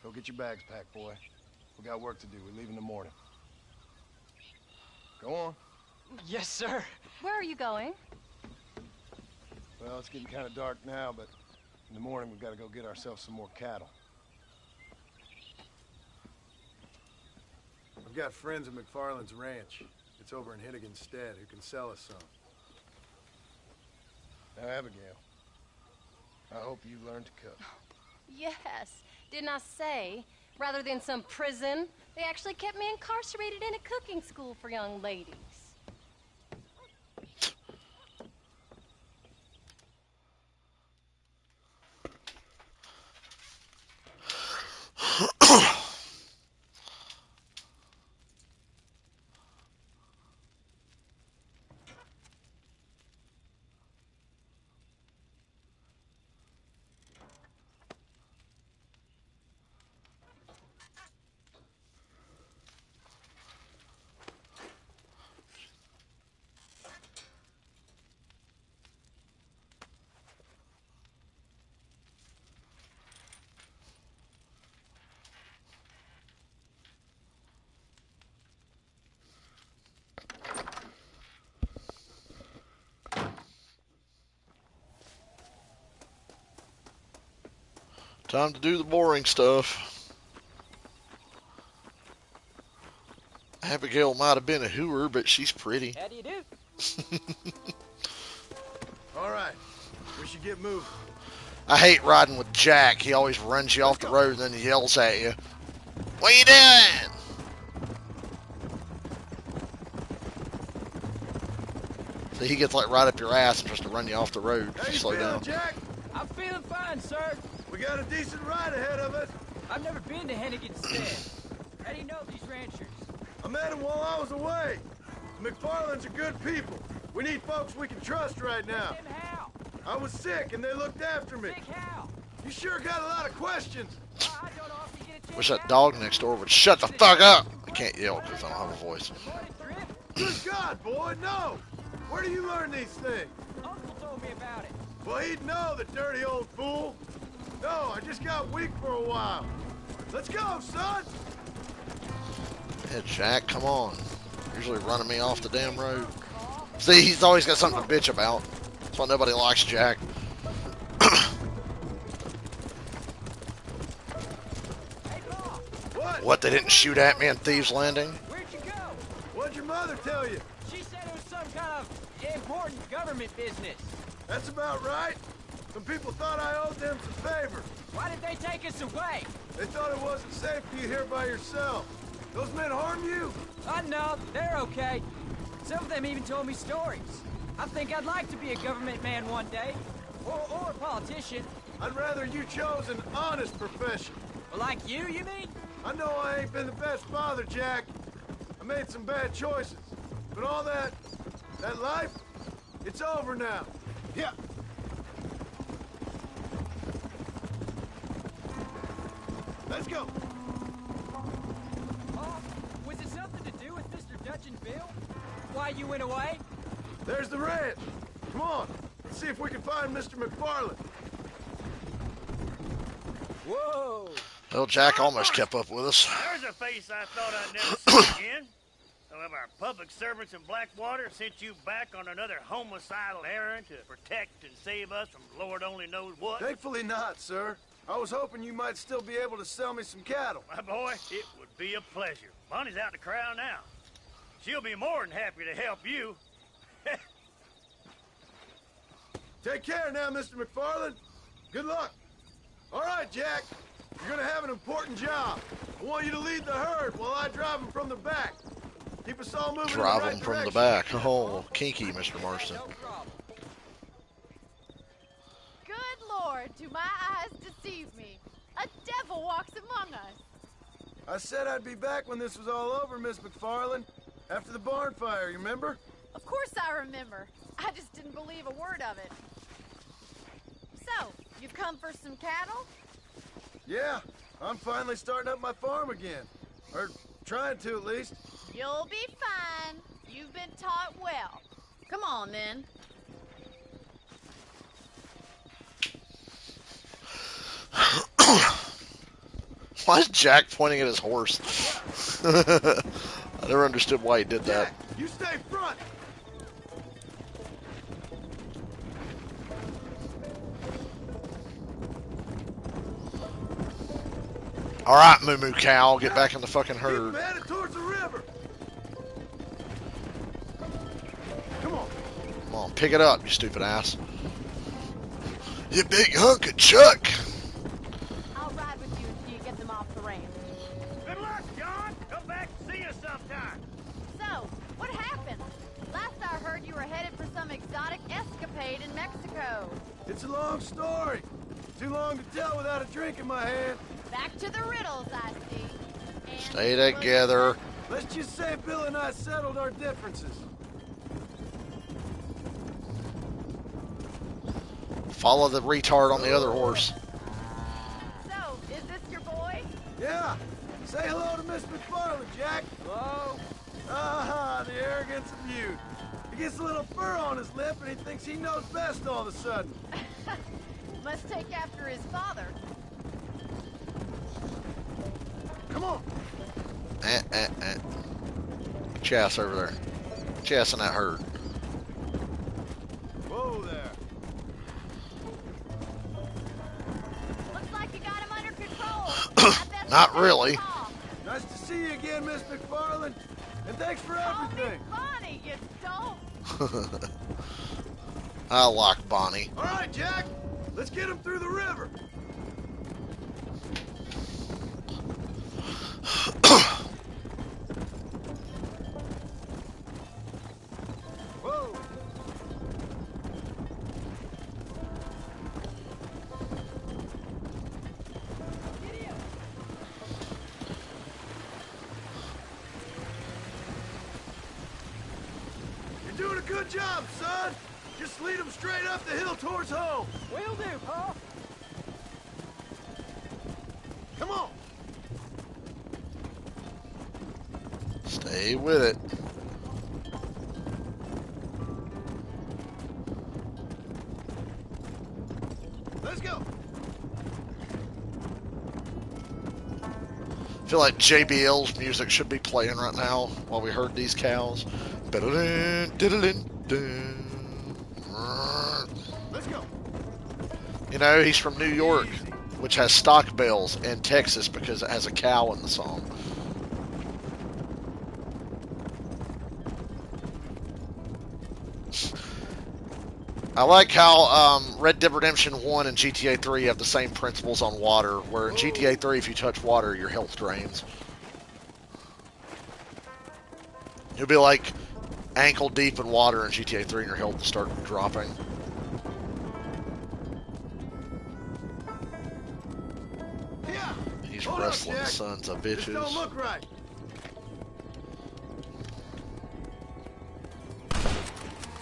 go get your bags packed, boy. We got work to do. We leave in the morning. Go on. Yes, sir. Where are you going? Well, it's getting kind of dark now, but in the morning we've got to go get ourselves some more cattle. I've got friends at McFarland's ranch. It's over in Hennigan's stead who can sell us some. Now, Abigail, I hope you learn to cook. Yes. Didn't I say, rather than some prison, they actually kept me incarcerated in a cooking school for young ladies. Time to do the boring stuff. Abigail might have been a hooer, but she's pretty. How do you do? All right, we should get moving. I hate riding with Jack. He always runs you off the road and then he yells at you. What are you doing? So he gets like right up your ass and tries to run you off the road. How you Slow feeling, down. Jack? I'm feeling fine, sir. We got a decent ride ahead of us. I've never been to Hennigan's stead. How do you know these ranchers? I met them while I was away. The McFarlands are good people. We need folks we can trust right now. Them how? I was sick and they looked after me. Sick how? You sure got a lot of questions. I don't often get a chance. Wish that dog next door would shut the fuck up. I can't yell because I don't have a voice. Good God, boy, no! Where do you learn these things? Uncle told me about it. Well, he'd know, the dirty old fool. No, I just got weak for a while. Let's go, son! Yeah, Jack, come on. Usually running me off the damn road. See, he's always got something to bitch about. That's why nobody likes Jack. What, they didn't shoot at me in Thieves Landing? Where'd you go? What'd your mother tell you? She said it was some kind of important government business. That's about right. Some people thought I owed them some favor. Why did they take us away? They thought it wasn't safe for you here by yourself. Those men harm you? No, they're okay. Some of them even told me stories. I think I'd like to be a government man one day. Or a politician. I'd rather you chose an honest profession. Well, like you mean? I know I ain't been the best father, Jack. I made some bad choices. But all that life, it's over now. Yeah. Let's go. Oh, was it something to do with Mr. Dutch and Bill? Why you went away? There's the ranch. Come on. Let's see if we can find Mr. McFarland. Whoa. Well, Jack almost kept up with us. There's a face I thought I'd never see again. Some of our public servants in Blackwater sent you back on another homicidal errand to protect and save us from Lord only knows what. Thankfully not, sir. I was hoping you might still be able to sell me some cattle. My boy, it would be a pleasure. Bonnie's out in the crowd now. She'll be more than happy to help you. Take care now, Mr. McFarland. Good luck. All right, Jack. You're gonna have an important job. I want you to lead the herd while I drive them from the back. Keep us all moving Drive in the right them from the direction. back. Oh, kinky, Mr. Marston. Good Lord, do my eyes deceive me? A devil walks among us. I said I'd be back when this was all over, Miss McFarland. After the barn fire, you remember? Of course I remember. I just didn't believe a word of it. So, you've come for some cattle? Yeah, I'm finally starting up my farm again. Or trying to, at least. You'll be fine. You've been taught well. Come on, then. Why is Jack pointing at his horse? I never understood why he did that. Jack, you stay front. All right, Moo Moo Cow, get back in the fucking Keep herd. headed towards the river. Come on. Come on, pick it up, you stupid ass. You big hunk of chuck. I'll ride with you until you get them off the range. Good luck, John. Come back and see us sometime. So, what happened? Last I heard you were headed for some exotic escapade in Mexico. It's a long story. Too long to tell without a drink in my hand. Back to the riddles, I see. And Stay together. Let's just say Bill and I settled our differences. Follow the retard on the other horse. So, is this your boy? Yeah. Say hello to Miss McFarland, Jack. Hello? Ah, the arrogance of youth. He gets a little fur on his lip and he thinks he knows best all of a sudden. Must take after his father. Come on. Get your ass over there. Get your ass in that herd. Whoa there. Looks like you got him under control. Not really. Nice to see you again, Miss McFarland. And thanks for everything. Bonnie, you don't. I like Bonnie. All right, Jack. Let's get him through the river. Whoa. You're doing a good job, son. Just lead him straight up the hill towards home. Will do, Pa. Come on. Stay with it. Let's go. I feel like JBL's music should be playing right now while we herd these cows. Let's go. You know, he's from New York, which has stock bells, and Texas because it has a cow in the song. I like how Red Dead Redemption 1 and GTA 3 have the same principles on water, where in GTA 3, if you touch water, your health drains. You'll be like ankle deep in water in GTA 3 and your health will start dropping. Yeah. These Hold wrestling up, Jack. sons of This bitches. don't look right.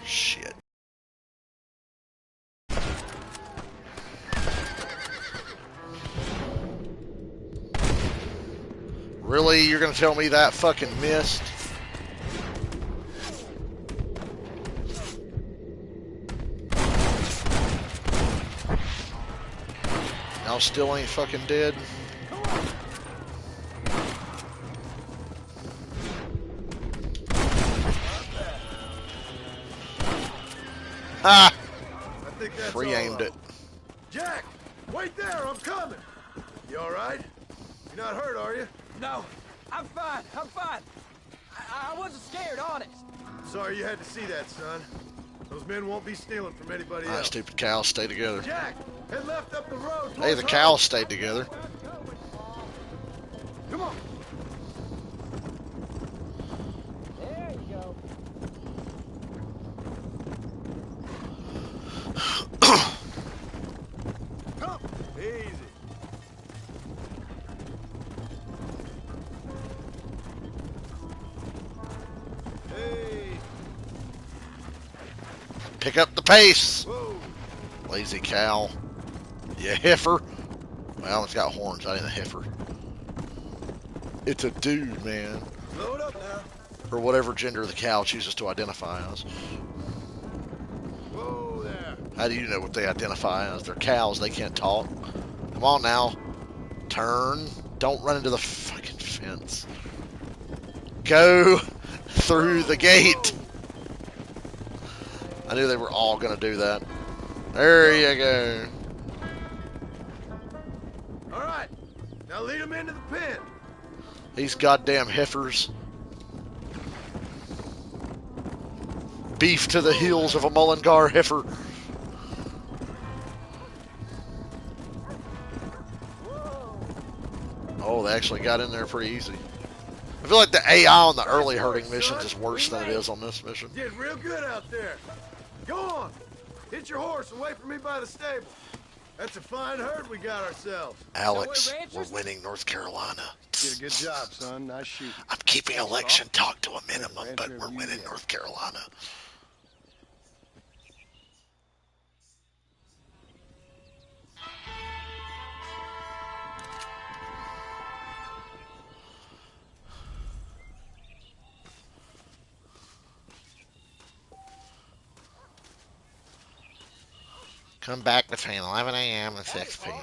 Shit. Really? You're gonna tell me that fucking missed? Y'all still ain't fucking dead? Ha! I think that's Free all aimed of it. Jack, wait! Wait there, I'm coming. You all right? You're not hurt, are you? No, I'm fine. I'm fine. I wasn't scared, honest. Sorry you had to see that, son. Those men won't be stealing from anybody All right, else. stupid cows, stay together. Jack, head left up the road. Hey, the cows stayed together. Come on. There you go. Come. Easy. Hey. Pick up the pace. Whoa. Lazy cow. You heifer. Well, it's got horns. I ain't a heifer. It's a dude, man. Slow it up now. Or whatever gender the cow chooses to identify as. Whoa there. How do you know what they identify as? They're cows. They can't talk. Come on now. Turn. Don't run into the fucking fence. Go through the gate. I knew they were all going to do that. There you go. All right. Now lead them into the pen. These goddamn heifers. Beef to the heels of a Mullingar heifer. Oh, they actually got in there pretty easy. I feel like the AI on the early herding missions is worse than it is on this mission. Did real good out there. Go on. Hit your horse and wait for me by the stable. That's a fine herd we got ourselves. Alex, we're winning North Carolina. Did a good job, son. Nice shooting. I'm keeping election talk to a minimum, but we're winning North Carolina. Come back between 11 a.m. and 6 p.m.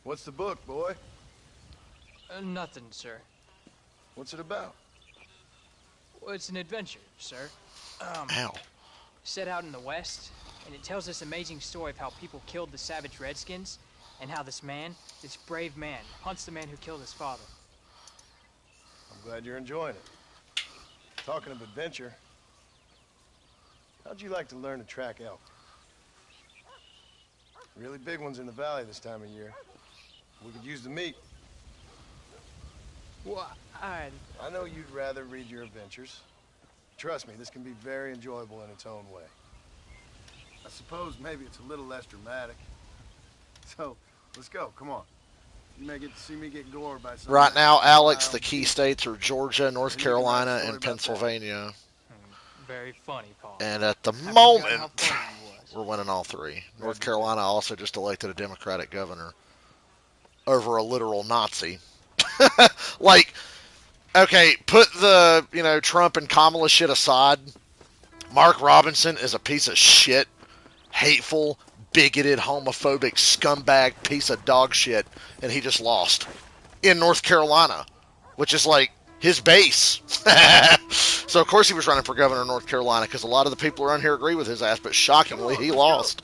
What's the book, boy? Nothing, sir. What's it about? Well, it's an adventure, sir. Ow. Set out in the West, and it tells this amazing story of how people killed the savage Redskins, and how this man, this brave man, hunts the man who killed his father. I'm glad you're enjoying it. Talking of adventure, how'd you like to learn to track elk? Really big ones in the valley this time of year. We could use the meat. Well, I know you'd rather read your adventures. Trust me, this can be very enjoyable in its own way. I suppose maybe it's a little less dramatic. So, let's go, come on. You may get to see me get gored by some... Right now, Alex, the key states are Georgia, North Carolina, and Pennsylvania. Very funny, Paul. And at the moment, we're winning all three. North Carolina also just elected a Democratic governor over a literal Nazi. Like, okay, put the, Trump and Kamala shit aside. Mark Robinson is a piece of shit, hateful, bigoted, homophobic, scumbag piece of dog shit, and he just lost in North Carolina, which is like his base. So of course he was running for governor of North Carolina, because a lot of the people around here agree with his ass, but shockingly he lost.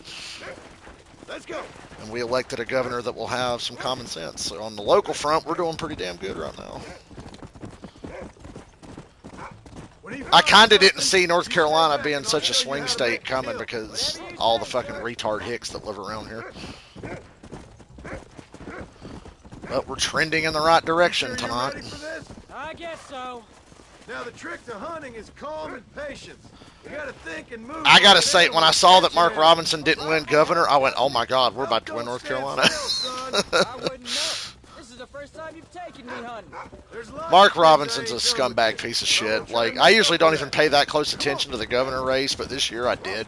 Let's go. And we elected a governor that will have some common sense. So on the local front, we're doing pretty damn good right now. I kind of didn't see North Carolina being such a swing state coming, because all the fucking retard hicks that live around here. But we're trending in the right direction tonight. I guess so. Now the trick to hunting is calm and patience. You gotta think and move. I gotta say, when I saw that Mark Robinson didn't win governor, I went, oh my God, we're about to win North Carolina. I wouldn't know. This is the first time you've taken me hunting. Mark Robinson's a scumbag piece of shit. Like, I usually don't even pay that close attention to the governor race, but this year I did.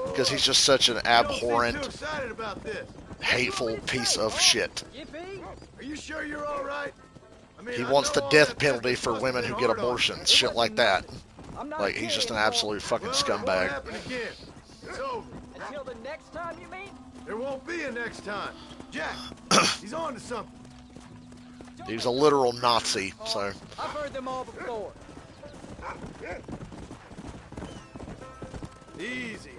Because he's just such an abhorrent, hateful piece of shit. Are you sure you're all right? He wants the death penalty for women who get abortions, shit like that. Like, he's just an absolute fucking scumbag. It's over. Until the next time you meet? There won't be a next time. Jack, he's on to something. He was a literal Nazi, so. I've heard them all before. Easy.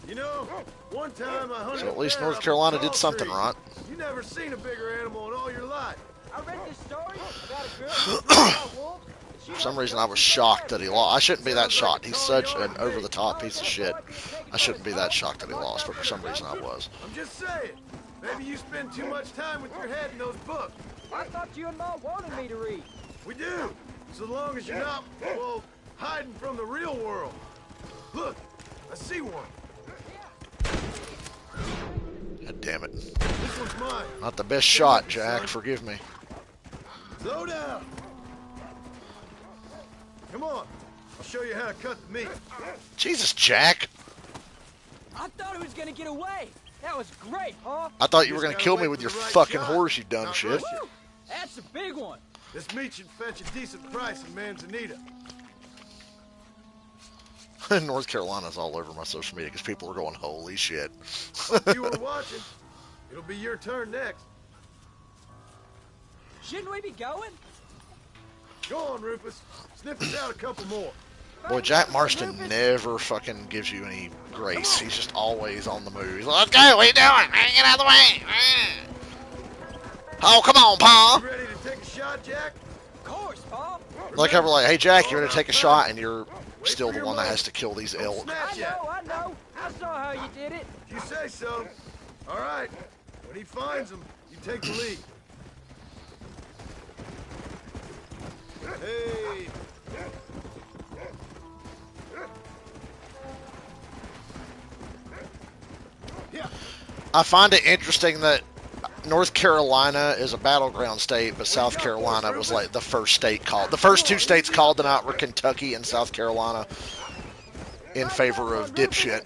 You know, one time I hunted So at least a bear North up Carolina a did tall something tree. right. You never seen a bigger animal in all your life. I read this story about a girl who was raised by a wolf. For some reason, I was shocked that he lost. I shouldn't be that shocked. He's such an over-the-top piece of shit. I shouldn't be that shocked that he lost, but for some reason I was. I'm just saying. Maybe you spend too much time with your head in those books. I thought you and Mom wanted me to read. We do. So long as you're not, well, hiding from the real world. Look, I see one. God damn it. This one's mine. Not the best shot, Jack. Forgive me. Slow down. Come on. I'll show you how to cut the meat. Jesus, Jack. I thought he was gonna get away. That was great, huh? I thought you were going to kill me with your fucking horse, you dumb shit. Woo! That's a big one. This meat should fetch a decent price in Manzanita. North Carolina's all over my social media because people are going, holy shit. If you were watching, it'll be your turn next. Shouldn't we be going? Go on, Rufus. Sniff us out a couple more. Boy, Jack Marston never fucking gives you any grace. He's just always on the move. He's like, let's go, what are you doing? Get out of the way. Oh, come on, Pa. You ready to take a shot, Jack? Of course, Pa. Like, I'm like, hey, Jack, you ready to take a shot? And you're still the one that has to kill these elk. I know. I saw how you did it. If you say so. All right. When he finds them, you take the lead. Hey. I find it interesting that North Carolina is a battleground state, but South Carolina was like the first state called. The first two states called tonight were Kentucky and South Carolina in favor of dipshit.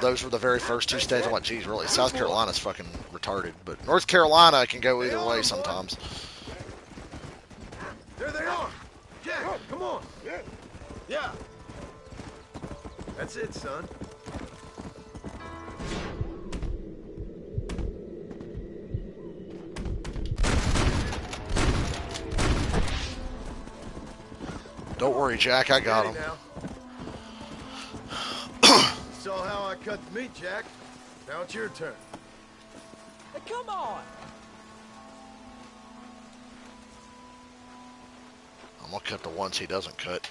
Those were the very first two states. I'm like, geez, really? South Carolina's fucking retarded, but North Carolina can go either way sometimes. There they are. Jack, come on. Yeah. That's it, son. Don't worry, Jack, I got him. Saw how I cut the meat, Jack. Now it's your turn. Hey, come on. I'm gonna cut the ones he doesn't cut.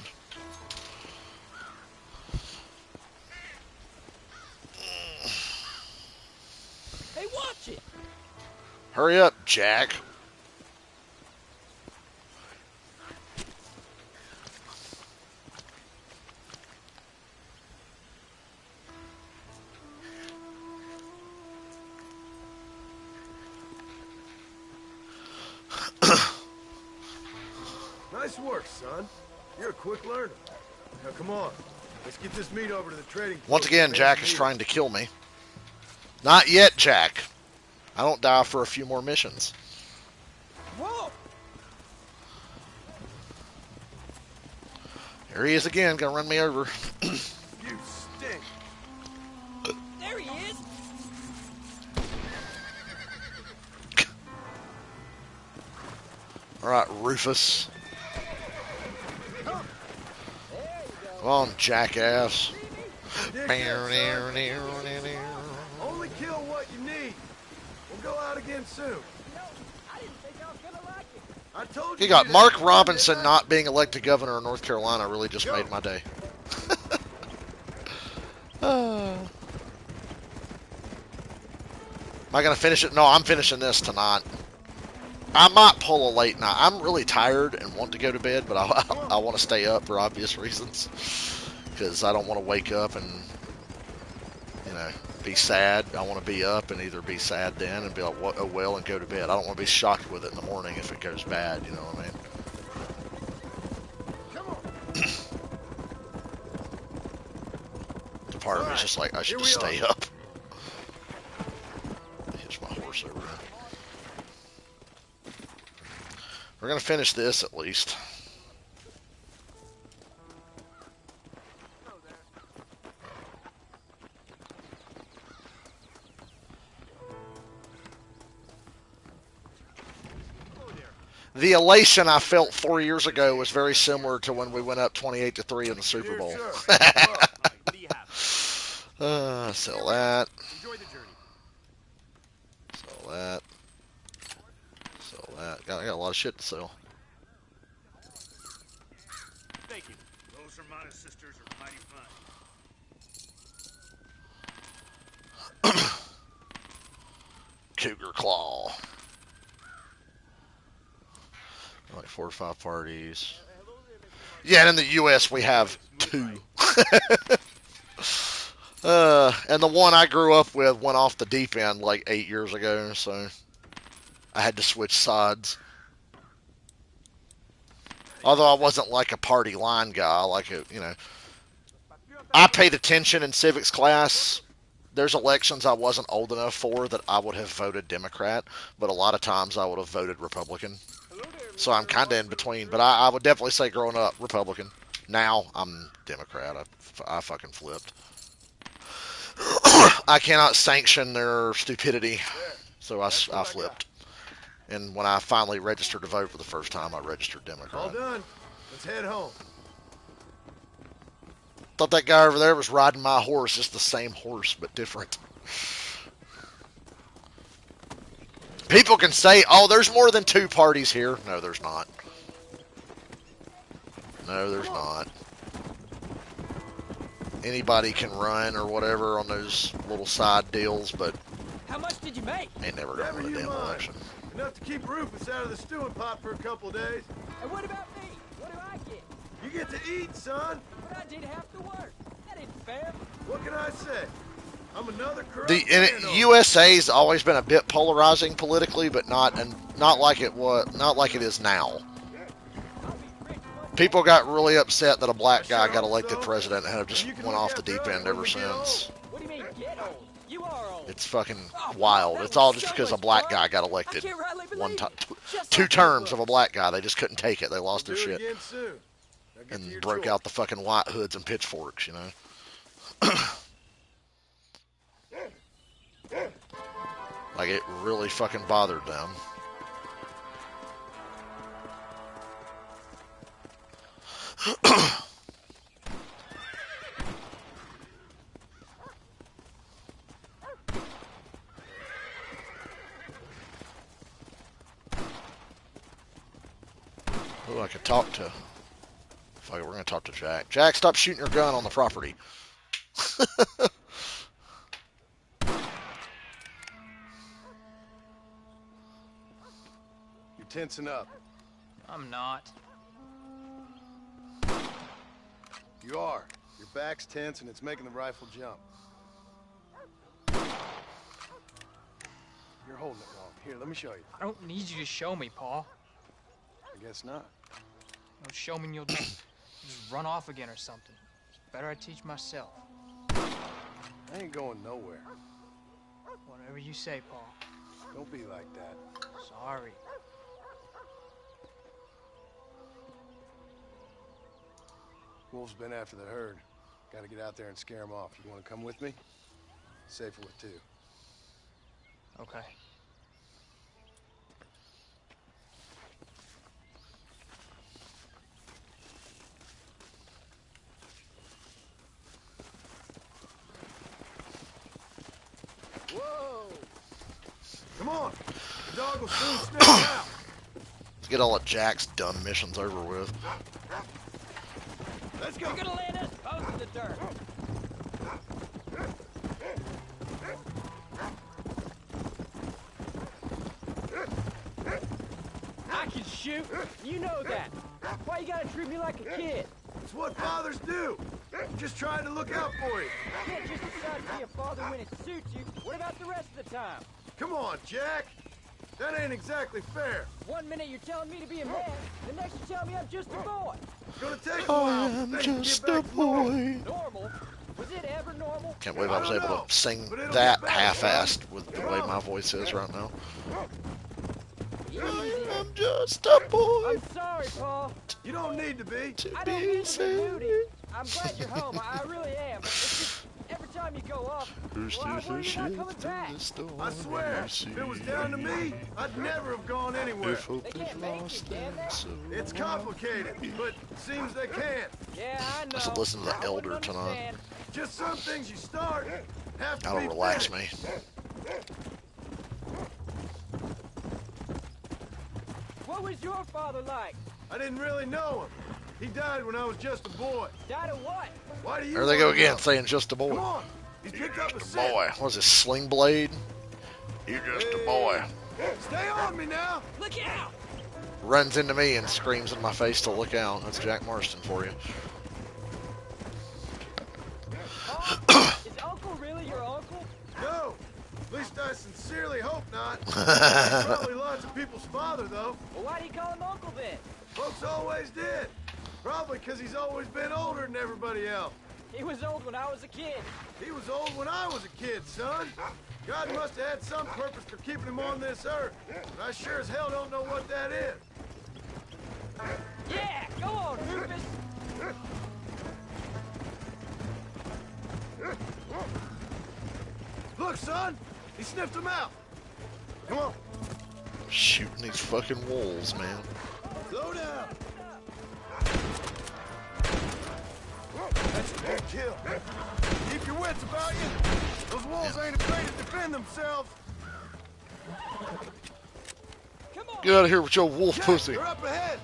Hey, watch it. Hurry up, Jack. Nice work, son. You're a quick learner. Now, come on. Let's get this meat over to the trading post. Once again, Jack is trying to kill me. Not yet, Jack. I don't die for a few more missions. Whoa! Here he is again, gonna run me over. You stink. There he is. All right, Rufus. Come on, jackass. Only kill what you need. We'll go out again soon. I told you. You got Mark Robinson not being elected governor of North Carolina really just made my day. Am I going to finish it? No, I'm finishing this tonight. I might pull a late night. I'm really tired and want to go to bed, but I want to stay up for obvious reasons. Because I don't want to wake up and, you know, be sad. I want to be up and either be sad then and be like, what, oh well, and go to bed. I don't want to be shocked with it in the morning if it goes bad, you know what I mean? The part of me is just like, I should just stay up. Hitch my horse over there. We're going to finish this at least. The elation I felt 4 years ago was very similar to when we went up 28-3 in the Super Bowl. Sell that. Enjoy the journey. Sell that. Sell that. I got a lot of shit to sell. Thank you. Those Armada sisters are mighty fine. Cougar Claw. Like 4 or 5 parties. Yeah, and in the U.S. we have 2. And the one I grew up with went off the deep end like 8 years ago, so I had to switch sides. Although I wasn't like a party line guy, like a, you know, I paid attention in civics class. There's elections I wasn't old enough for that I would have voted Democrat, but a lot of times I would have voted Republican. So I'm kind of in between, but I would definitely say growing up Republican. Now I'm Democrat. I fucking flipped. I cannot sanction their stupidity, so I flipped. And when I finally registered to vote for the first time, I registered Democrat. All done. Let's head home. Thought that guy over there was riding my horse. It's the same horse, but different. People can say, oh, there's more than 2 parties here. No, there's not. No, there's not. Anybody can run or whatever on those little side deals, but How much did you make? ain't never gonna win a damn election. Enough to keep Rufus out of the stewing pot for a couple of days. And what about me? What do I get? You get to eat, son. But I did half the work. That ain't fair. What can I say? I'm another corrupt The landowner. USA's always been a bit polarizing politically, but not like it is now. People got really upset that a black guy got elected president and have just went off the deep end ever since. What do you mean get old? You are old. It's fucking wild. It's all just because a black guy got elected. One time, 2 terms of a black guy. They just couldn't take it. They lost their shit and broke out the fucking white hoods and pitchforks, you know. Like it really fucking bothered them. Oh, I could talk to... Fuck it, we're going to talk to Jack. Jack, stop shooting your gun on the property. You're tensing up. I'm not. You are. Your back's tense and it's making the rifle jump. You're holding it wrong. Here, let me show you. I don't need you to show me, Paul. I guess not. You'll show me and you'll just run off again or something. It's better I teach myself. I ain't going nowhere. Whatever you say, Paul. Don't be like that. Sorry. Wolf's been after the herd. Gotta get out there and scare him off. You wanna come with me? Safer with 2. Okay. Whoa! Come on! The dog will soon sniff it out. Let's get all of Jack's dumb missions over with. Let's go! You're gonna land us both in the dirt. I can shoot. You know that. Why you gotta treat me like a kid? It's what fathers do. I'm just trying to look out for you. You can't just decide to be a father when it suits you. What about the rest of the time? Come on, Jack. That ain't exactly fair. One minute you're telling me to be a man, the next you tell me I'm just a boy. It's gonna take a while. I'm for things to just get a back to normal. boy. Normal? Was it ever normal? Can't believe I was able to sing that half-assed with the way my voice is right now. I'm just a boy. I'm sorry, Paul. You don't need to be. I don't mean to be moody. I'm glad you're home. I really am. But it's just every time time you go up, well, I worry you're not coming back. I swear, if it was down to me, I'd never have gone anywhere. They can't make it, can they? It's complicated, but seems they can. Yeah, I know. I should listen to the Elder tonight. Just some things you start have to That'll be relax me. What was your father like? I didn't really know him. He died when I was just a boy. Died of what? Why do you There they go wanna again, know? saying just a boy. Come on. He's picked up a scent. Boy, what was it, Sling Blade? You're just a boy. Stay on me now. Look out! Runs into me and screams in my face to look out. That's Jack Marston for you. Oh, is Uncle really your uncle? No. At least I sincerely hope not. He's probably lots of people's father, though. Well, why do you call him uncle then? Folks always did. Probably because he's always been older than everybody else. He was old when I was a kid. He was old when I was a kid, son. God must have had some purpose for keeping him on this earth. But I sure as hell don't know what that is. Yeah, go on, Rufus. Look, son. He sniffed him out. Come on. Shooting these fucking wolves, man. Slow down. That's a good kill. Keep your wits about you. Those wolves ain't afraid to defend themselves. Get out of here with your wolf Jack, pussy. they're up ahead.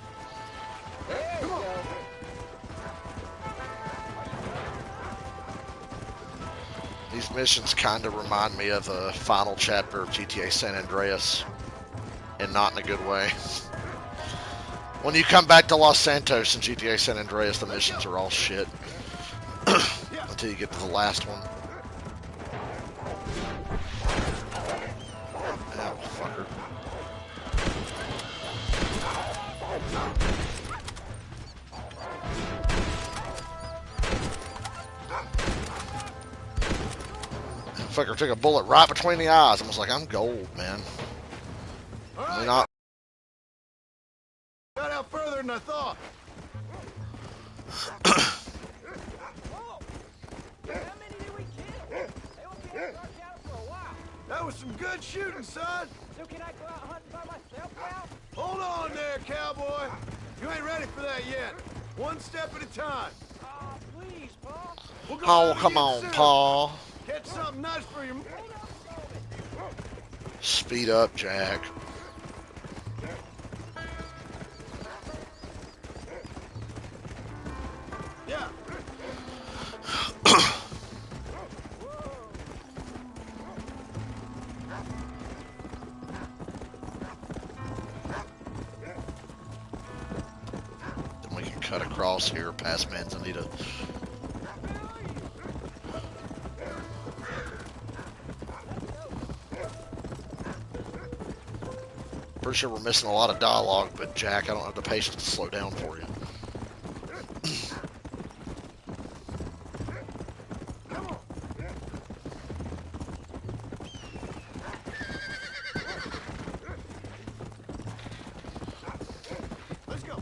Come on. These missions kind of remind me of the final chapter of GTA San Andreas, and not in a good way. When you come back to Los Santos in GTA San Andreas, the missions are all shit. Until you get to the last one. Ow, fucker. Fucker took a bullet right between the eyes. I was like, I'm gold, man. I mean, not. Got out further than I thought. That was some good shooting, son. So can I go out hunting by myself now? Hold on there, cowboy. You ain't ready for that yet. One step at a time. Oh, please, Pa. We'll go Oh, out come again on, soon. Paul. Catch something nice for your... Speed up, Jack. Yeah. Then we can cut across here past Manzanita. Pretty sure we're missing a lot of dialogue, but Jack, I don't have the patience to slow down for you. Let's go.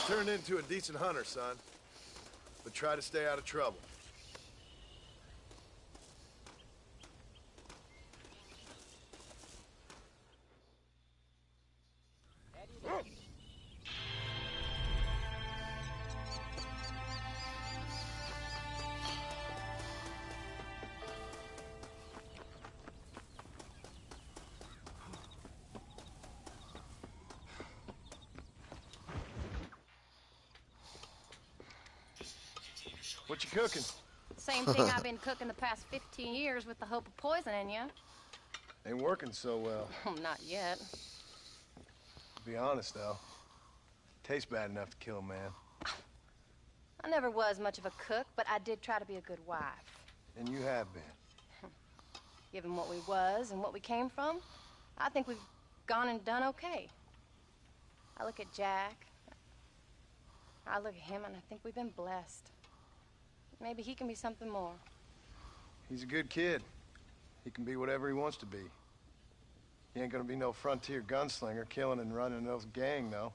Turned into a decent hunter, son. But try to stay out of trouble. What you cooking? Same thing I've been cooking the past 15 years with the hope of poisoning you. Ain't working so well. Oh, not yet. To be honest, though, tastes bad enough to kill a man. I never was much of a cook, but I did try to be a good wife. And you have been. Given what we was and what we came from, I think we've gone and done okay. I look at Jack. I look at him and I think we've been blessed. Maybe he can be something more. He's a good kid. He can be whatever he wants to be. He ain't gonna be no frontier gunslinger killing and running those gang, though.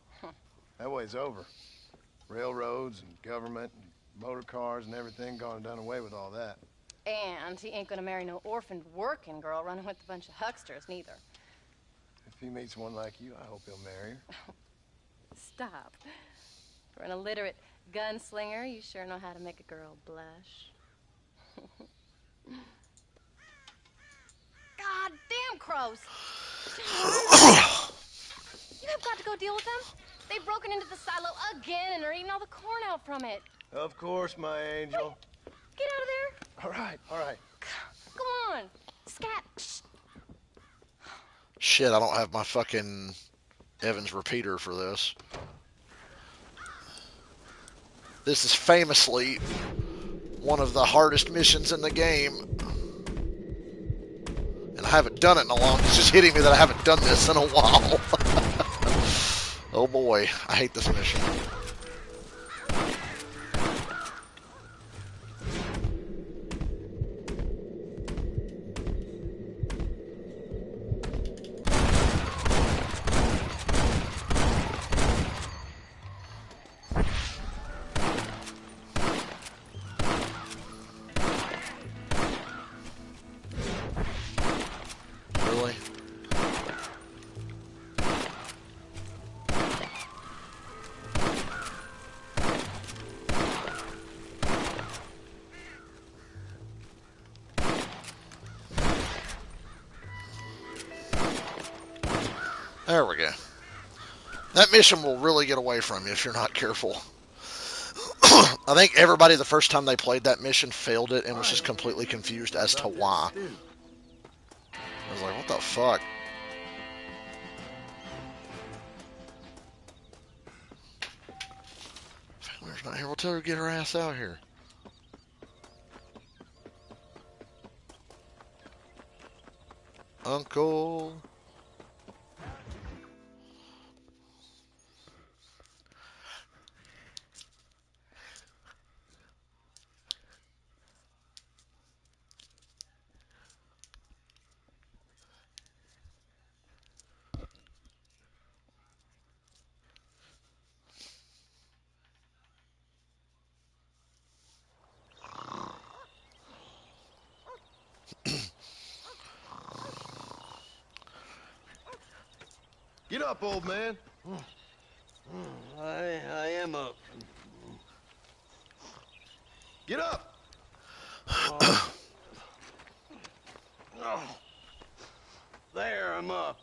That way's over. Railroads and government and motor cars and everything gone and done away with all that. And he ain't gonna marry no orphaned working girl running with a bunch of hucksters, neither. If he meets one like you, I hope he'll marry her. Stop. For an illiterate gunslinger, you sure know how to make a girl blush. God damn crows! You have got to go deal with them. They've broken into the silo again and are eating all the corn out from it. Of course, my angel. Get out of there. All right, all right. Come on. Scat. Shit, I don't have my fucking Evans repeater for this. This is famously one of the hardest missions in the game. And I haven't done it in a long time. It's just hitting me that I haven't done this in a while. Oh boy, I hate this mission. Really? There we go. That mission will really get away from you if you're not careful. I think everybody the first time they played that mission failed it and was just completely confused as to why. I was like, what the fuck? Family's not here. We'll tell her to get her ass out here. Uncle. Get up, old man. I am up. Get up. Oh. There, I'm up.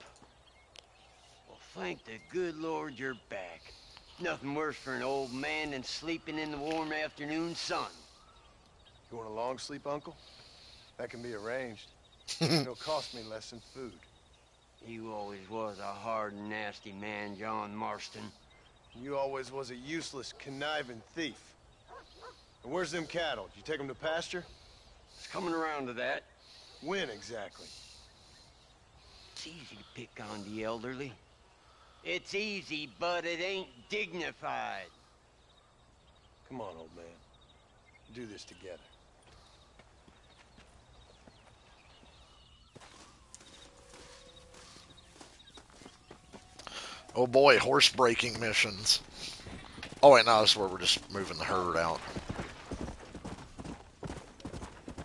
Well, thank the good Lord you're back. Nothing worse for an old man than sleeping in the warm afternoon sun. You want a long sleep, Uncle? That can be arranged. It'll cost me less than food. You always was a hard and nasty man, John Marston. You always was a useless, conniving thief. And where's them cattle? Did you take them to pasture? It's coming around to that. When exactly? It's easy to pick on the elderly. It's easy, but it ain't dignified. Come on, old man. Do this together. Oh boy, horse breaking missions. Oh wait, no, this is where we're just moving the herd out.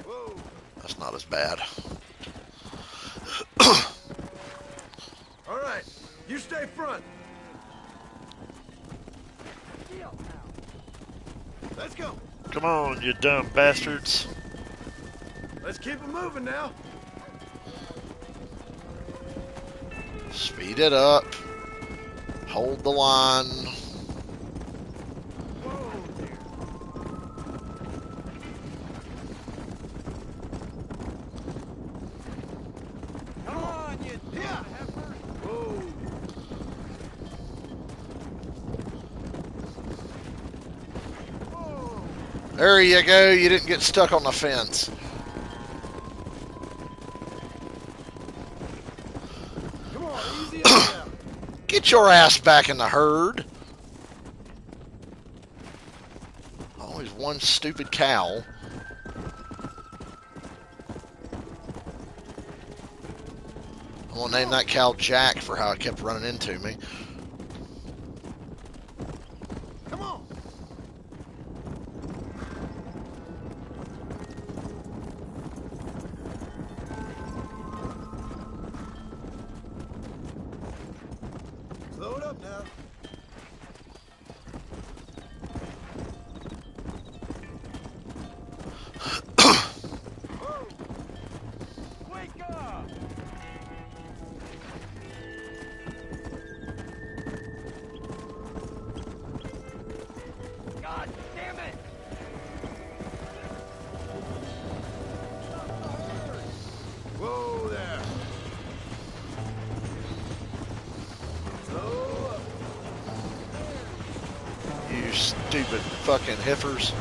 Whoa. That's not as bad. All right, you stay front. Let's go. Come on, you dumb bastards. Let's keep it moving now. Speed it up. Hold the line. Come on, you Yeah. Whoa. There you go. You didn't get stuck on the fence. Come on, easy on now. Get your ass back in the herd. Always one stupid cow. I'm gonna name that cow Jack for how it kept running into me. Come on. Slow it up now. Wake up! God damn it! Whoa there. Slow up. You stupid fucking heifers.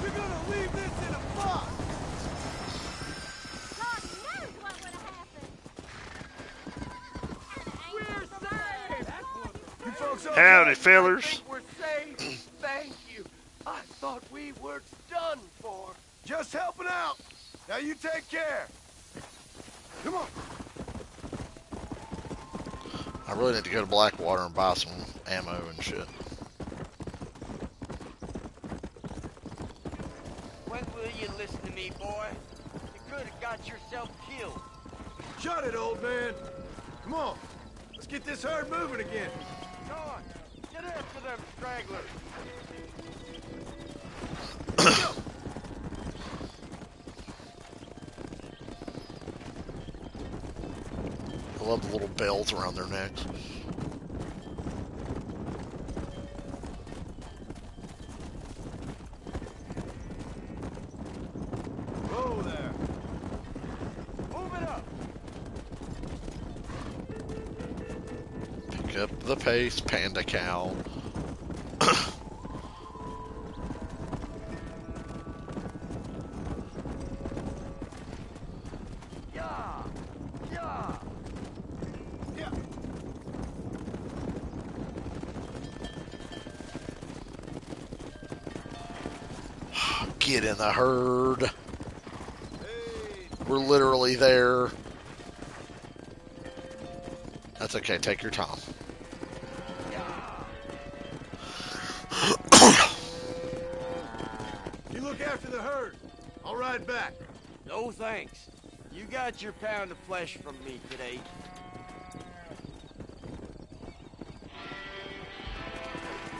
You're gonna leave this in a box. God knows what would have happened. We're safe! You folks all Howdy, right? fellers. I think we're safe. Thank you. I thought we were done for. Just helping out. Now you take care. Come on. I really need to go to Blackwater and buy some ammo and shit. When will you listen to me, boy? You could have got yourself killed. Shut it, old man. Come on. Let's get this herd moving again. Come on, get after them stragglers. I love the little bells around their necks. Whoa there. Move it up. Pick up the pace, panda cow. Yeah. Yeah. Yeah. Get in the herd. Hey. We're literally there. That's okay, take your time. You look after the herd. I'll ride back. No thanks. You got your pound of flesh from me today.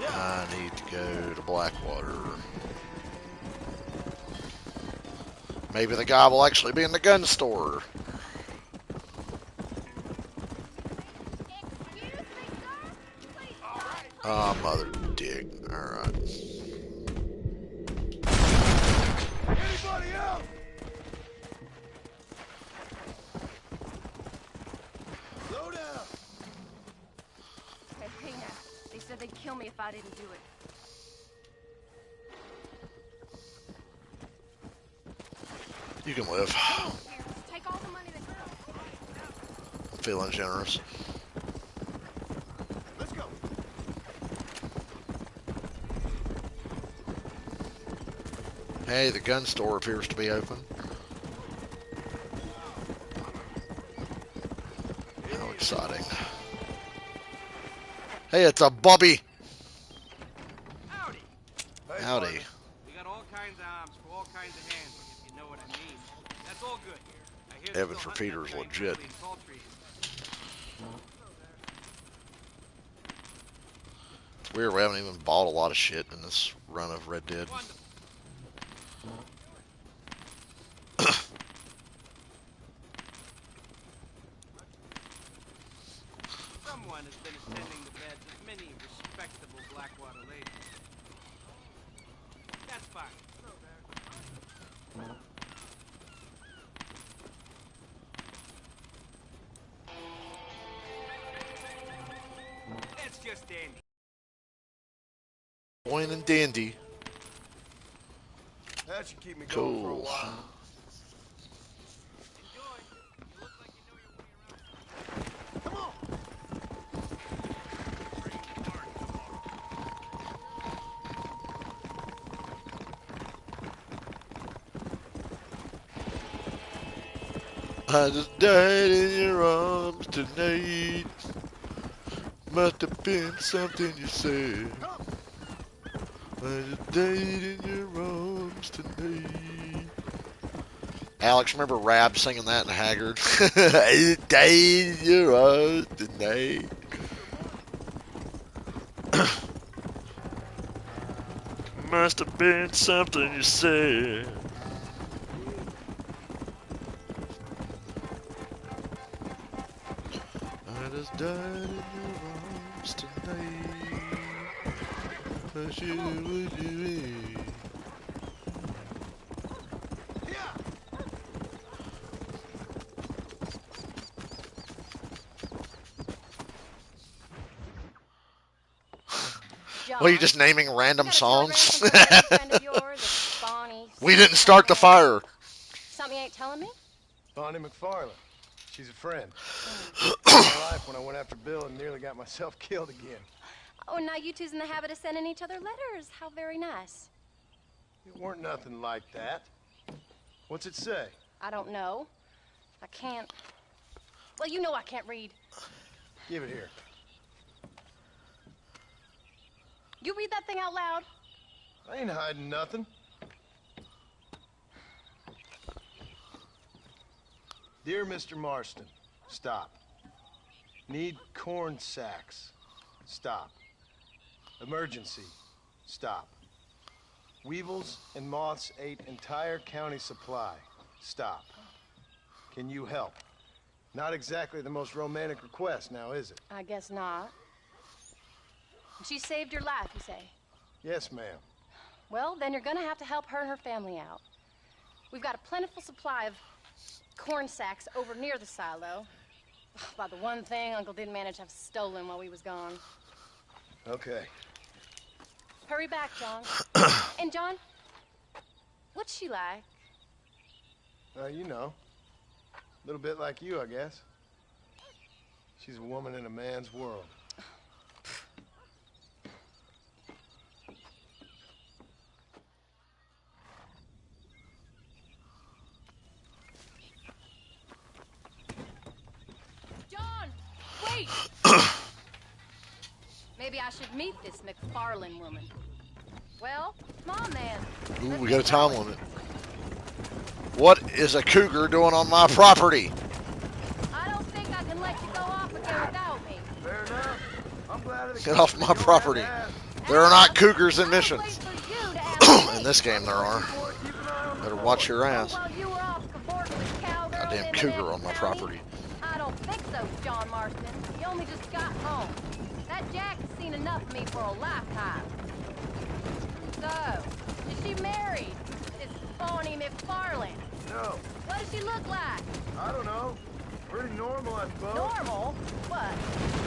I need to go to Blackwater. Maybe the guy will actually be in the gun store. Ah, mother dick. Alright. Anybody else? Slow down. Hey, now. They said they'd kill me if I didn't do it. You can live. Take all the money that Feeling generous. Let's go. Hey, the gun store appears to be open. How exciting. Hey, it's a Bobby. Howdy. Howdy. We got all kinds of arms for all kinds of hands, if you know what I mean. That's all good. I hear they're Evans still for hunting that Peter's guy legit. Grizzly in Salt Trees. It's weird, we haven't even bought a lot of shit in this run of Red Dead. Someone has been attending the beds of many respectable Blackwater ladies. That's fine. That's just dandy. Wine and dandy. That should keep me going for a Cool. while. I just died in your arms tonight. Must have been something you said. I just died in your arms tonight. Alex, remember Rab singing that in Haggard? I just died in your arms tonight. Must have been something you said. I just died in your arms tonight. Cause you would do it. Well, you just naming random songs? We didn't start the fire. Something you ain't telling me? Bonnie McFarlane. She's a friend. Saved my life when I went after Bill and nearly got myself killed again. Oh, and now you two's in the habit of sending each other letters. How very nice. It weren't nothing like that. What's it say? I don't know. I can't. Well, you know I can't read. Give it here. You read that thing out loud? I ain't hiding nothing. Dear Mr. Marston, stop. Need corn sacks. Stop. Emergency. Stop. Weevils and moths ate entire county supply. Stop. Can you help? Not exactly the most romantic request now, is it? I guess not. She saved your life, you say? Yes, ma'am. Well, then you're gonna have to help her and her family out. We've got a plentiful supply of corn sacks over near the silo. About the one thing Uncle didn't manage to have stolen while we was gone. Okay. Hurry back, John. And John, what's she like? You know. A little bit like you, I guess. She's a woman in a man's world. John, wait! Maybe I should meet this McFarlane woman. Well, come on then. Ooh, we got a time limit. What is a cougar doing on my property? I don't think I can let you go off again without me. Fair enough. I'm glad of the Get off my property. There are not cougars in missions. In this game there are. Better watch your ass. Goddamn cougar on my property. I don't think so, John Marston. You only just got home. That Jack has seen enough of me for a lifetime. So, is she married? This Bonnie McFarlane? No. What does she look like? I don't know. Pretty normal, I suppose. Normal? What?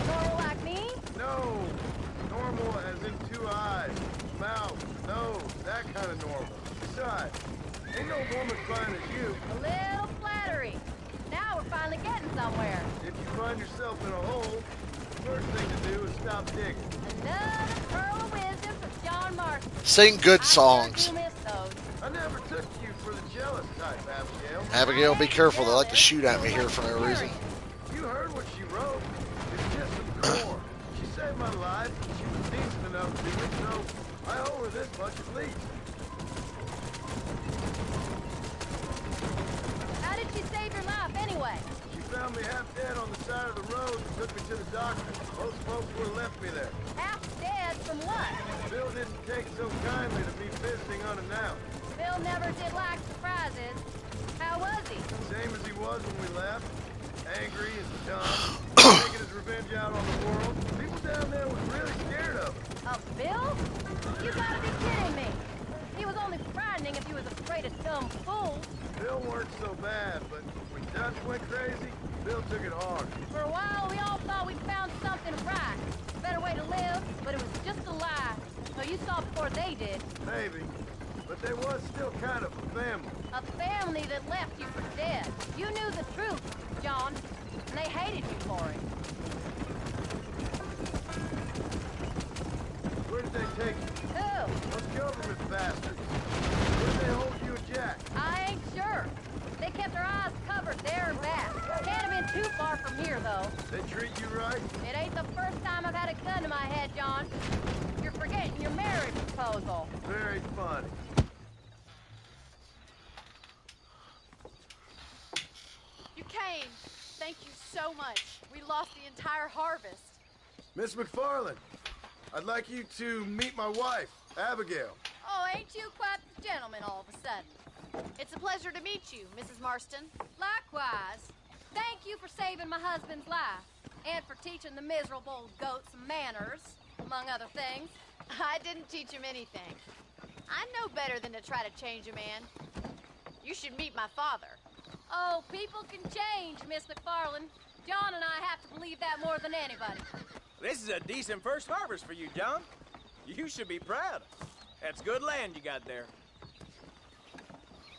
Normal like me? No. Normal as in 2 eyes, mouth, nose, that kind of normal. Besides, ain't no woman fine as you. A little flattery. Now we're finally getting somewhere. If you find yourself in a hole, the first thing to do is stop digging. Another pearl of wisdom from John Marston. Sing good songs. I never took you for the jealous type, Abigail. Abigail, be careful. They like to shoot at me here for no reason. You heard what she wrote. It's just some core. She saved my life. She was decent enough to do it, so I owe her this much at least. How did she save your life anyway? She found me half dead on the side of the road and took me to the doctor. Most folks would have left me there. Half dead from what? Bill didn't take so kindly to me visiting unannounced. Bill never did like surprises. How was he? Same as he was when we left. Angry and dumb. Taking his revenge out on the world. People down there was really scared of him. Of Bill? You gotta be kidding me. He was only frightening if he was afraid of dumb fools. Bill weren't so bad, but when Dutch went crazy, Bill took it hard. For a while, we all thought we'd found something right. A better way to live, but it was just a lie. So you saw before they did. Maybe. But but they was still kind of a family. A family that left you for dead. You knew the truth, John, and they hated you for it. Where did they take you? Who? Those government bastards. Where did they hold you and Jack? I ain't sure. They kept their eyes covered there and back. Can't have been too far from here, though. They treat you right? It ain't the first time I've had a gun to my head, John. You're forgetting your marriage proposal. Very funny. You came. Thank you so much. We lost the entire harvest. Miss McFarland, I'd like you to meet my wife, Abigail. Oh, ain't you quite the gentleman all of a sudden? It's a pleasure to meet you, Mrs. Marston. Likewise. Thank you for saving my husband's life. And for teaching the miserable goat some manners, among other things. I didn't teach him anything. I know better than to try to change a man. You should meet my father. Oh, people can change, Miss McFarland. John and I have to believe that more than anybody. This is a decent first harvest for you, John. You should be proud. That's good land you got there.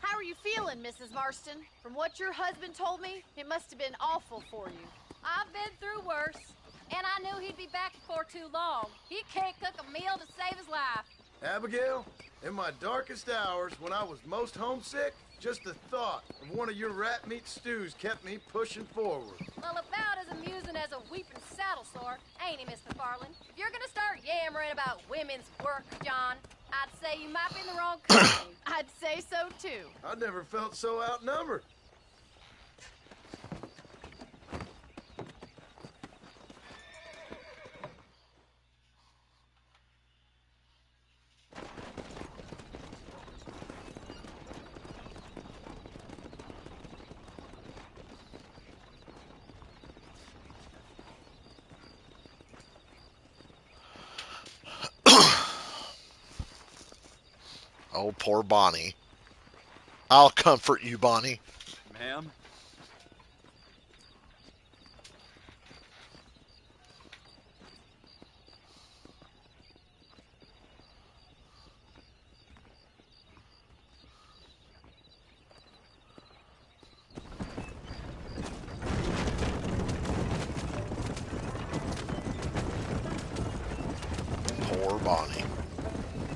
How are you feeling, Mrs. Marston? From what your husband told me, it must have been awful for you. I've been through worse, and I knew he'd be back before too long. He can't cook a meal to save his life. Abigail, in my darkest hours, when I was most homesick, just the thought of one of your rat meat stews kept me pushing forward. Well, about as amusing as a weeping saddle sore, ain't he, Miss McFarland? If you're gonna start yammering about women's work, John, I'd say you might be in the wrong company. I'd say so, too. I never felt so outnumbered. Oh, poor Bonnie. I'll comfort you, Bonnie. Ma'am? Poor Bonnie.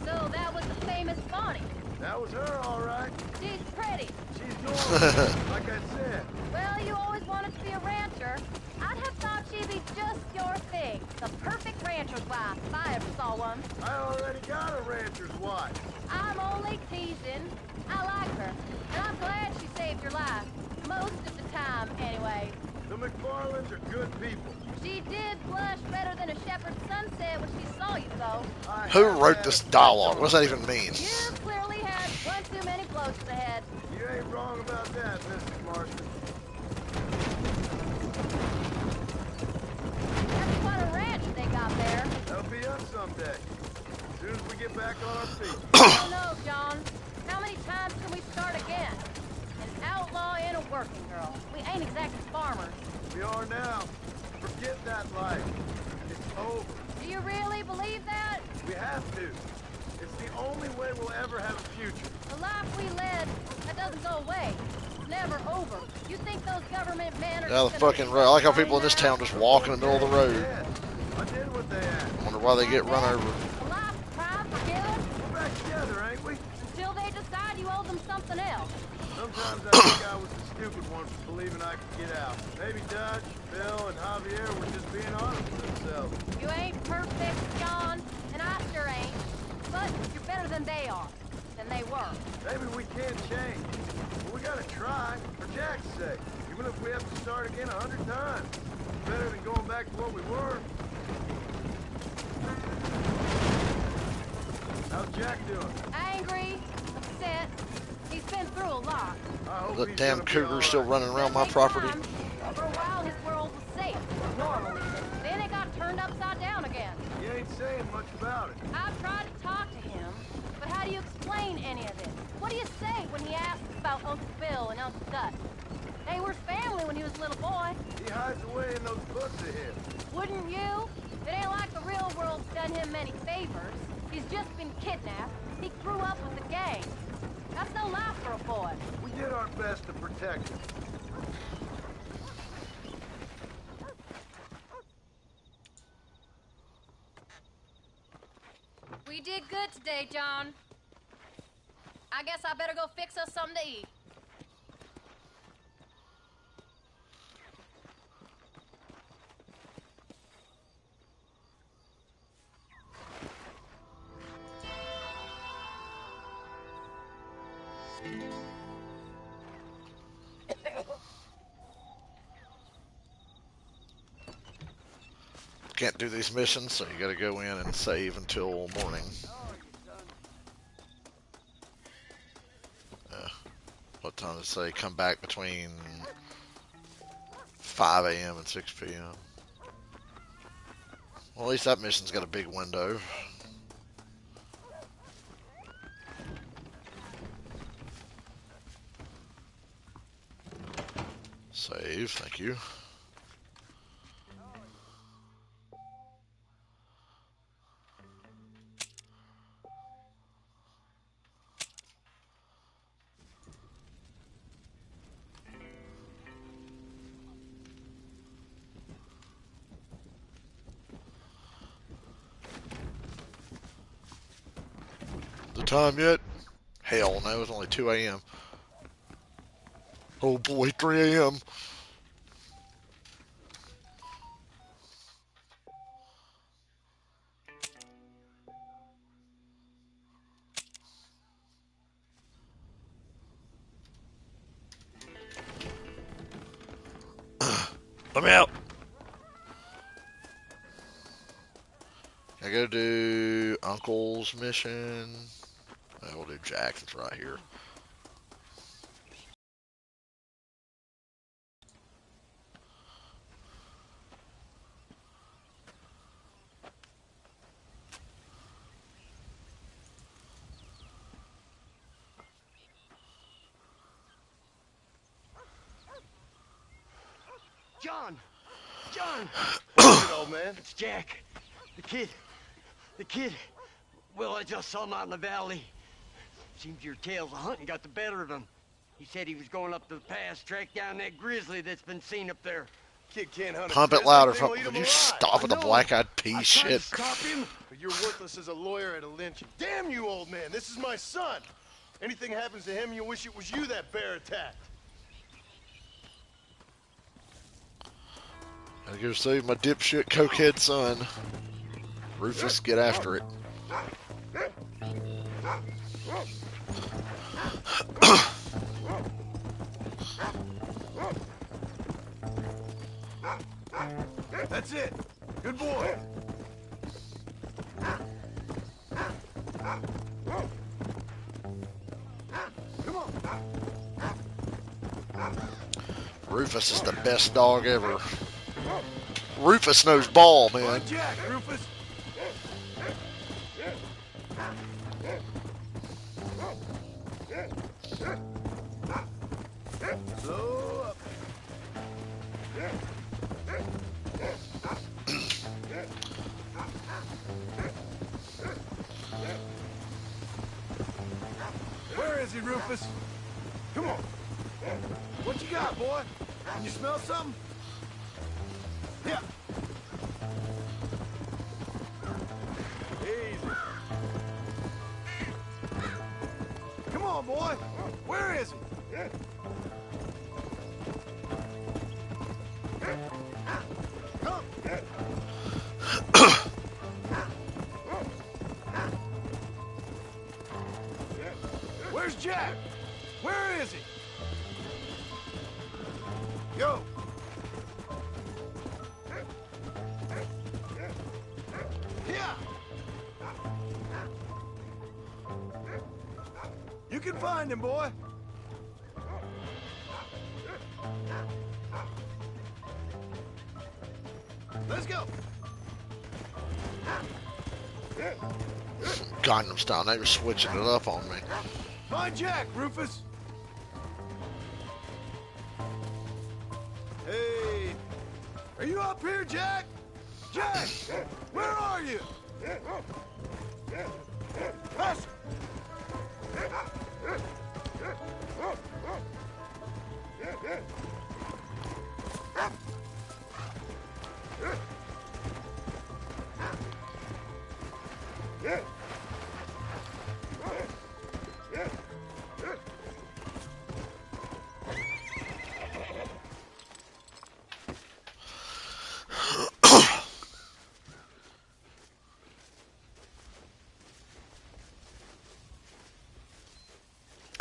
So that was the famous Bonnie. That was her, all right. She's pretty. She's normal, like I said. Well, you always wanted to be a rancher. I'd have thought she'd be just your thing. The perfect rancher's wife, if I ever saw one. I already got a rancher's wife. I'm only teasing. I like her, and I'm glad she saved your life. Most of the time, anyway. The McFarlands are good people. She did blush better than a shepherd's sunset when she saw you, though. Who wrote this dialogue? What does that even mean? You clearly had one too many blows to the head. You ain't wrong about that, Mrs. Marston. That's quite a ranch they got there. That'll be us someday. As soon as we get back on our feet. I don't know, John. How many times can we start again? An outlaw and a working girl. We ain't exactly farmers. We are now. Forget that life. It's over. Do you really believe that? We have to. It's the only way we'll ever have a future. The life we led, that doesn't go away. It's never over. You think those government men are Yeah, the fucking road. I like how people in this town just walk in the middle of the road. I did what they asked. Wonder why they get run over. A life of crime forgiven? We're back together, ain't we? Until they decide you owe them something else. Sometimes I think I was the stupid one for believing I could get out. Maybe Dutch, Bill, and Javier were just being honest with themselves. You ain't perfect, John, and I sure ain't. But you're better than they are. Than they were. Maybe we can't change. But we gotta try, for Jack's sake. Even if we have to start again 100 times. It's better than going back to what we were. How's Jack doing? Angry, upset. He's been through a lot. The damn cougar's still running around my property. For a while, his world was safe, normal even. Then it got turned upside down again. You ain't saying much about it. I've tried to talk to him, but how do you explain any of it? What do you say when he asks about Uncle Bill and Uncle Dutch? They were family when he was a little boy. He hides away in those books of his. Wouldn't you? It ain't like the real world's done him many favors. He's just been kidnapped, He grew up with the gang. That's no life for a boy. We did our best to protect him. We did good today, John. I guess I better go fix us something to eat. Can't do these missions, so you gotta go in and save until morning. What time does it say? Come back between 5 a.m. and 6 p.m. Well, at least that mission's got a big window. Save, thank you. The time yet? Hell no, it's only 2 a.m. Oh boy, 3 a.m. Let me out. I gotta do Uncle's mission. We'll do Jack's, it's right here. John! John! What is it, old man? It's Jack. The kid. The kid. Well, I just saw him out in the valley. Seems your tales of hunting got the better of him. He said he was going up to the pass, track down that grizzly that's been seen up there. Kid can't hunt. Pump it louder, would you stop with the black-eyed pea shit? Stop him. But you're worthless as a lawyer at a lynching. Damn you, old man. This is my son. Anything happens to him, you wish it was you that bear attacked. I gotta go save my dipshit cokehead son. Rufus, get after it. That's it. Good boy. Come on. Rufus is the best dog ever. Rufus knows ball, man. Jack, Rufus. Slow up. Where is he, Rufus? Come on. What you got, boy? Can you smell something? Yeah. Easy. Come on, boy. Where is he? Come. Where's Jack? Where is he? Go. Yeah. You can find him, boy. Let's go. Gangnam Style, now you're switching it up on me. Find Jack, Rufus. Hey, are you up here, Jack? Jack, where are you? Faster,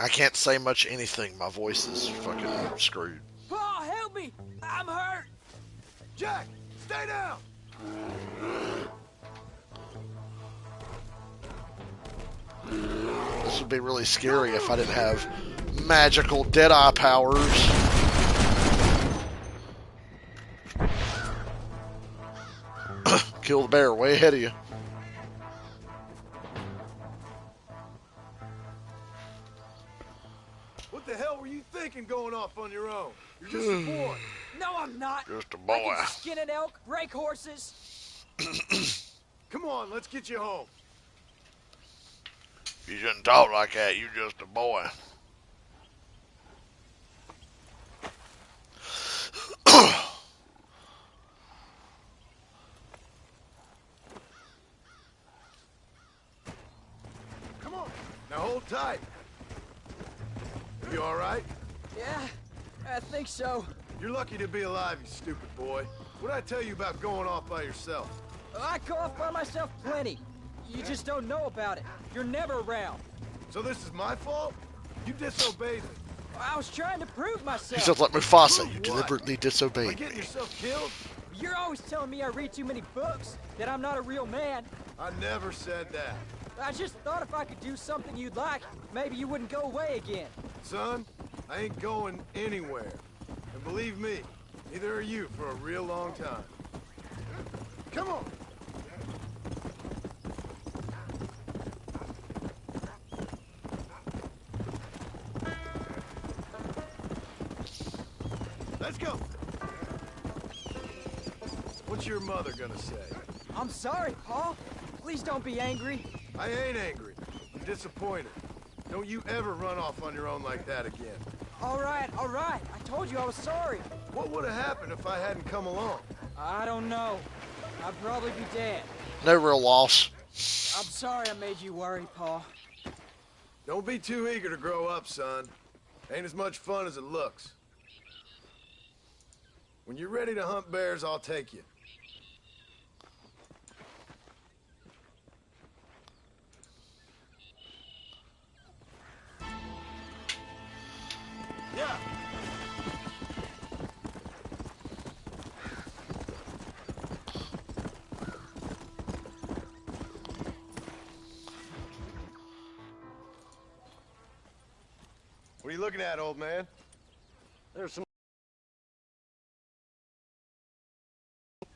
I can't say much anything. My voice is fucking screwed. Paul, help me! I'm hurt! Jack, stay down! This would be really scary if I didn't have magical Deadeye powers. Kill the bear way ahead of you. What the hell were you thinking going off on your own? You're just a boy. No, I'm not. Just a I boy. can skin an elk, break horses. Come on, let's get you home. You shouldn't talk like that. You just a boy. Come on. Now hold tight. You all right? Yeah, I think so. You're lucky to be alive, you stupid boy. What'd I tell you about going off by yourself? I go off by myself plenty. You just don't know about it. You're never around. So this is my fault? You disobeyed me. I was trying to prove myself. You sound like Mufasa. You What? deliberately By disobeyed getting me. yourself killed? You're always telling me I read too many books, that I'm not a real man. I never said that. I just thought if I could do something you'd like, maybe you wouldn't go away again. Son, I ain't going anywhere. And believe me, neither are you for a real long time. Come on! Let's go! What's your mother gonna say? I'm sorry, Paul. Please don't be angry. I ain't angry. I'm disappointed. Don't you ever run off on your own like that again. All right, all right. I told you I was sorry. What would have happened if I hadn't come along? I don't know. I'd probably be dead. No real loss. I'm sorry I made you worry, Paul. Don't be too eager to grow up, son. Ain't as much fun as it looks. When you're ready to hunt bears, I'll take you. Yeah. What are you looking at, old man? There's some...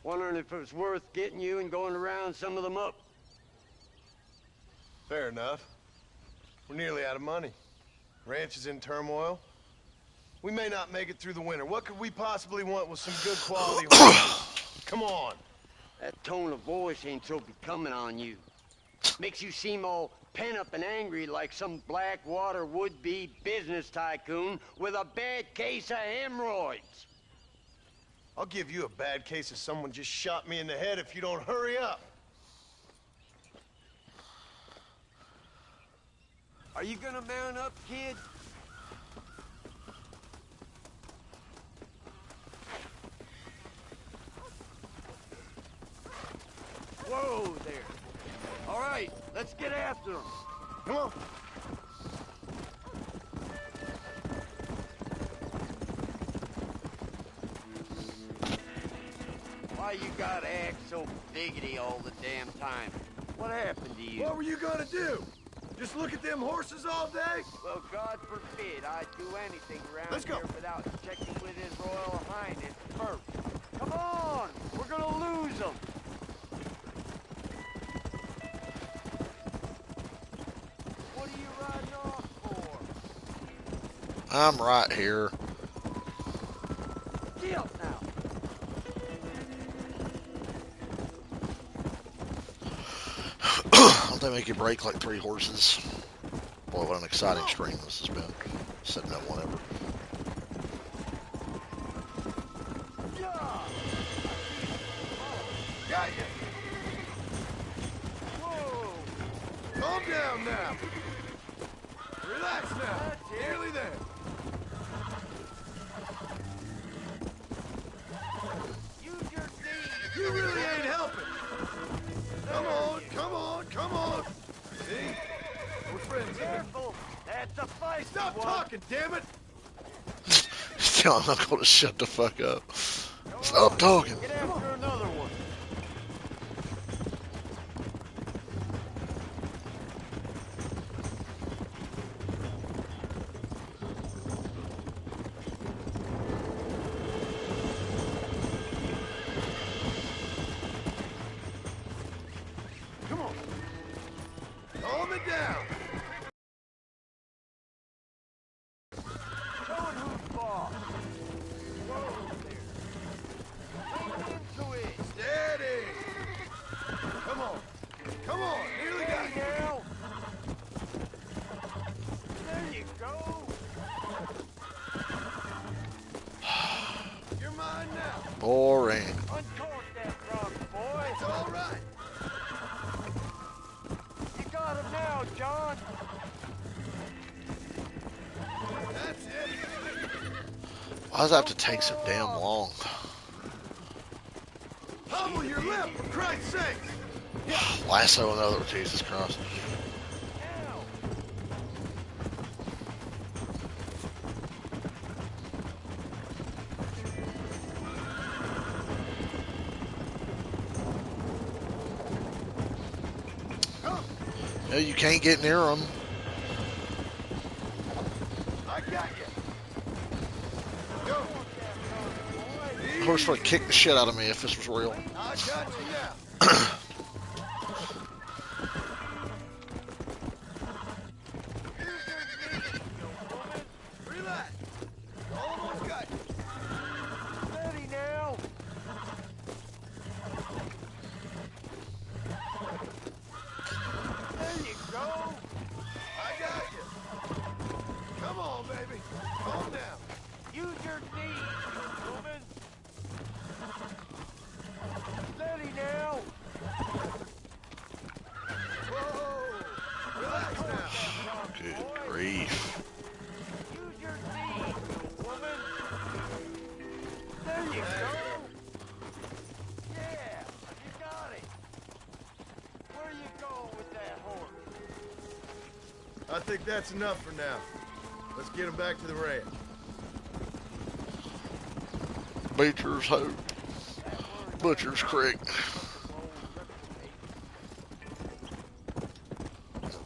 Wondering if it was worth getting you and going around some of them up. Fair enough. We're nearly out of money. Ranch is in turmoil. We may not make it through the winter. What could we possibly want with some good quality horses? Come on. That tone of voice ain't so becoming on you. Makes you seem all pent up and angry like some Blackwater would-be business tycoon with a bad case of hemorrhoids. I'll give you a bad case of someone just shot me in the head if you don't hurry up. Are you gonna mount up, kid? Whoa there. All right, let's get after him. Come on. Why you gotta act so biggity all the damn time? What happened to you? What were you gonna do? Just look at them horses all day? Well, God forbid I'd do anything around Let's go. here without checking with His Royal Highness first. Come on! We're gonna lose them! What are you riding off for? I'm right here. Get up now! Don't they make you break like 3 horses? Boy, what an exciting stream this has been. Said no one ever. down now. Relax now. Nearly there. Use your knees. You really ain't helping. Come on, come on, come on. See? We're friends here. Careful. That's a fight. Stop talking, damn it. Tell him I'm gonna shut the fuck up. Stop talking. Get after another one. Come on. Calm it down. Showing who's boss. Whoa there. Lean into it. Steady. Come on. Come on. Nearly got Steady you. now. There you go. You're mine now. Boring. Uncork that rock, boy. It's all right. You got him now, John. That's it. Why does that have to take so damn long? Hobble your lip, for Christ's sake. Lasso another, Jesus Christ. Yeah, you can't get near them. I got you. Go. Horse would kick the shit out of me if this was real. I got you now. Relax. Almost got you. Steady now. There you go. I got you. Come on, baby. Calm down. Use your knees, you woman. Steady now. Whoa. Relax now. Good grief. Use your knees, you woman. There you go. Yeah, you got it. Where you going with that horse? I think that's enough for now. Let's get him back to the ranch. Beecher's Hope. Butcher's Creek.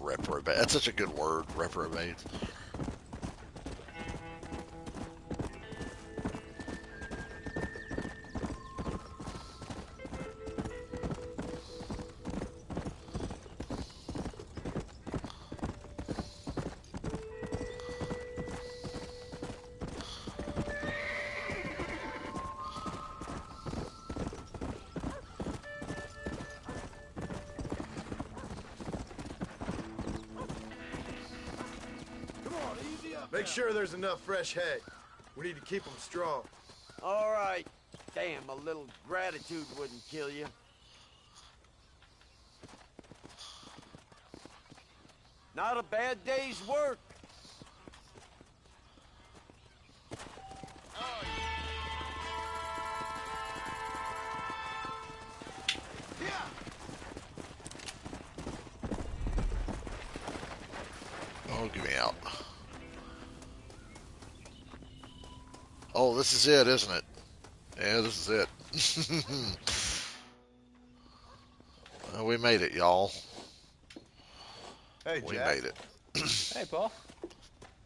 Reprobate. That's such a good word, reprobate. Make sure there's enough fresh hay. We need to keep them strong. All right. Damn, a little gratitude wouldn't kill you. Not a bad day's work. Oh, get me out. Oh, this is it, isn't it? Yeah, this is it. Well, we made it, y'all. Hey, We Jack. made it. Hey, Paul.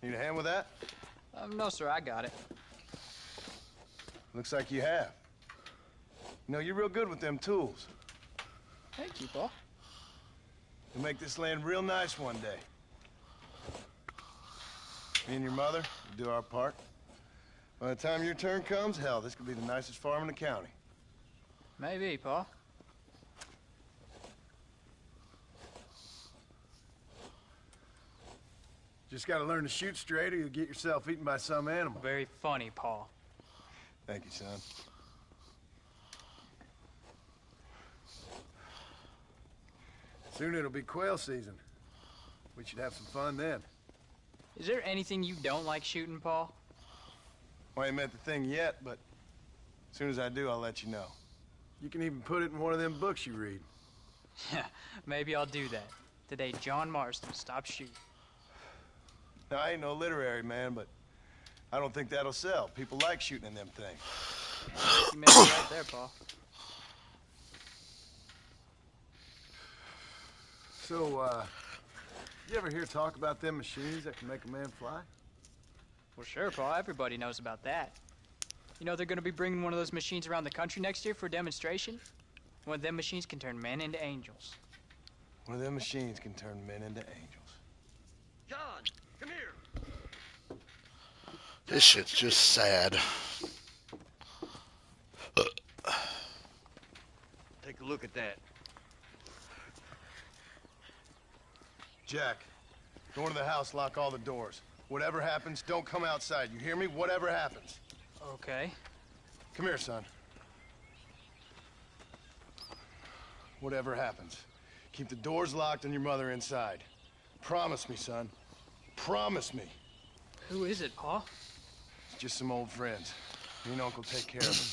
Need a hand with that? No, sir, I got it. Looks like you have. You know, you're real good with them tools. Thank you, Paul. You'll make this land real nice one day. Me and your mother will do our part. By the time your turn comes, hell, this could be the nicest farm in the county. Maybe, Paul. Just gotta learn to shoot straight or you'll get yourself eaten by some animal. Very funny, Paul. Thank you, son. Soon it'll be quail season. We should have some fun then. Is there anything you don't like shooting, Paul? Well, I ain't met the thing yet, but as soon as I do, I'll let you know. You can even put it in one of them books you read. Yeah, maybe I'll do that. Today, John Marston stopped shooting. Now, I ain't no literary man, but I don't think that'll sell. People like shooting in them things. You may be right there, Paul. So, you ever hear talk about them machines that can make a man fly? Well, sure, Paul. Everybody knows about that. You know they're going to be bringing one of those machines around the country next year for a demonstration? One of them machines can turn men into angels. One of them machines can turn men into angels. John, come here. This shit's just sad. Take a look at that. Jack, go into the house, lock all the doors. Whatever happens, don't come outside. You hear me? Whatever happens. Okay. Come here, son. Whatever happens, keep the doors locked and your mother inside. Promise me, son. Promise me. Who is it, Paul? It's just some old friends. Me and Uncle take care of them.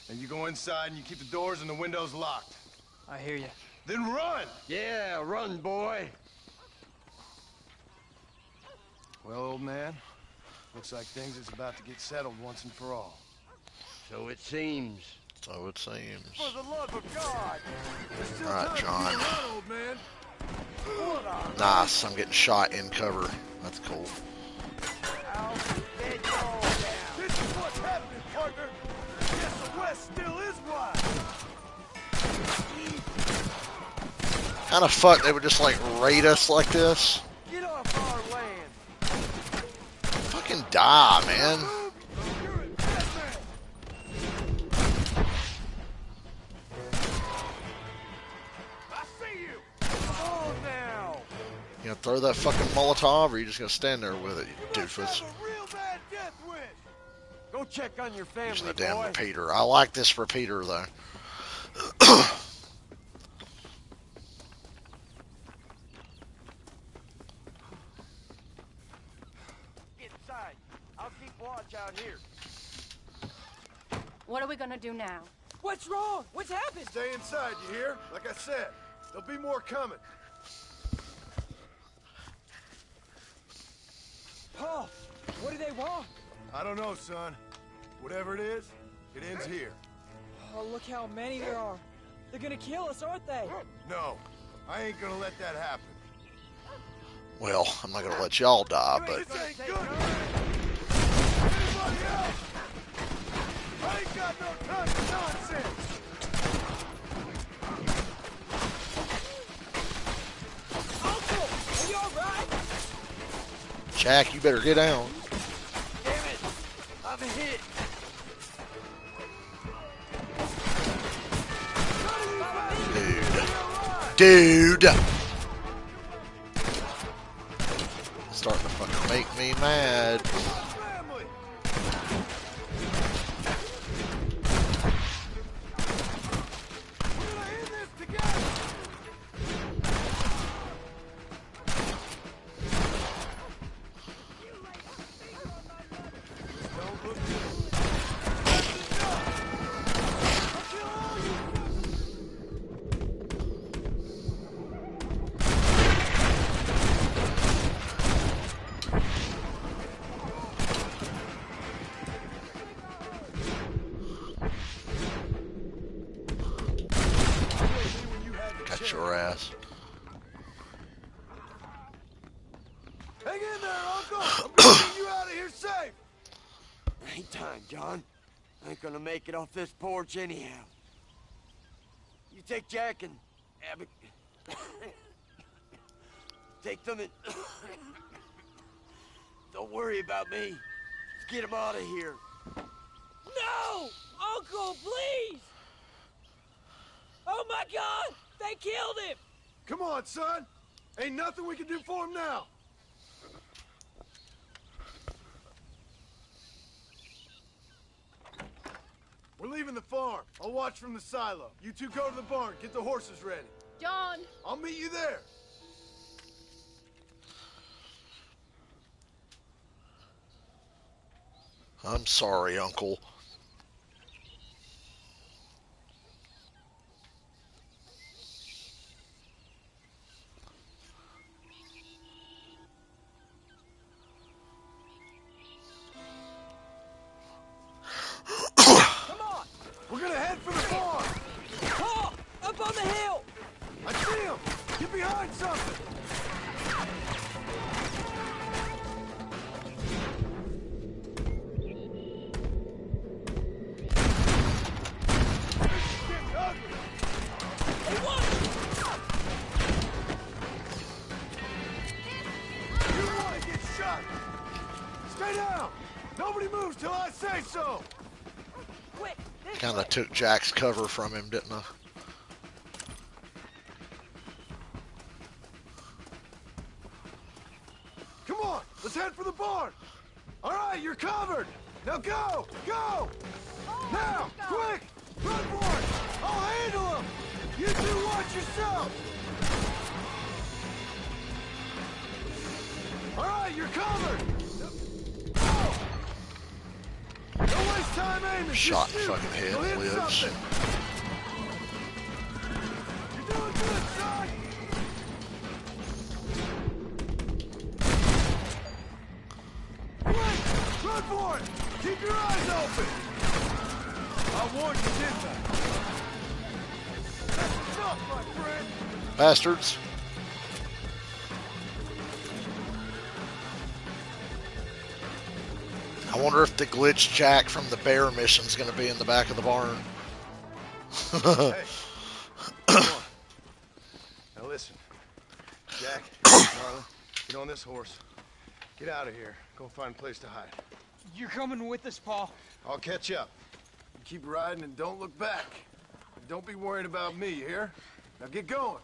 And you go inside and you keep the doors and the windows locked. I hear you. Then run! Yeah, run, boy. Well, old man, looks like things is about to get settled once and for all. So it seems. So it seems. For the love of God! All right, John. Run, old man. Nice. I'm getting shot in cover. That's cool. This is what's happening, partner. Yes, the West still is wide. Kind of fucked they would just like raid us like this. Get off our land. Fucking die, man. You gonna throw that fucking Molotov, or you just gonna stand there with it, you doofus? Go check on your family, Using the damn boy. repeater. I like this repeater, though. Get inside. I'll keep watch out here. What are we gonna do now? What's wrong? What's happened? Stay inside, you hear? Like I said, there'll be more coming. Paul, what do they want? I don't know, son. Whatever it is, it ends here. Oh, look how many there are. They're gonna kill us, aren't they? No, I ain't gonna let that happen. Well, I'm not gonna let y'all die, but This ain't good. Anybody else? I ain't got no time for nonsense. Uncle, are you all right? Jack, you better get down. Damn it! I'm hit. Dude. Starting to fucking make me mad. Got your ass. Hang in there, Uncle. I'm gonna get you out of here safe. Ain't time, John. I ain't gonna make it off this porch anyhow. You take Jack and Abby. Take them and don't worry about me. Let's get him out of here. No! Uncle, please! Oh my God! They killed him! Come on, son. Ain't nothing we can do for him now. We're leaving the farm. I'll watch from the silo. You two go to the barn. Get the horses ready. John! I'll meet you there. I'm sorry, Uncle. Come on! We're gonna head for the farm! Paul! Up on the hill! I see him! Get behind something! Hey, what? You want to get shot! Stay down! Nobody moves till I say so! Quick! Kind of took Jack's cover from him, didn't I? Come on! Let's head for the barn! All right, you're covered! Now go! Go! Now! Quick! Run for it! I'll handle him! You two watch yourself! All right, you're covered! Oh! Don't waste time aiming! Shot Just shoot. fucking head, You'll hit lives. something. You're doing good, son! Quick! Run for it! Keep your eyes open! I warned you, didn't I? That's enough, my friend! Bastards. I wonder if the glitch Jack from the bear mission's going to be in the back of the barn. Hey, come on. Now listen, Jack, Marlon, get on this horse. Get out of here. Go find a place to hide. You're coming with us, Paul. I'll catch up. You keep riding and don't look back. And don't be worried about me, you hear? Now get going.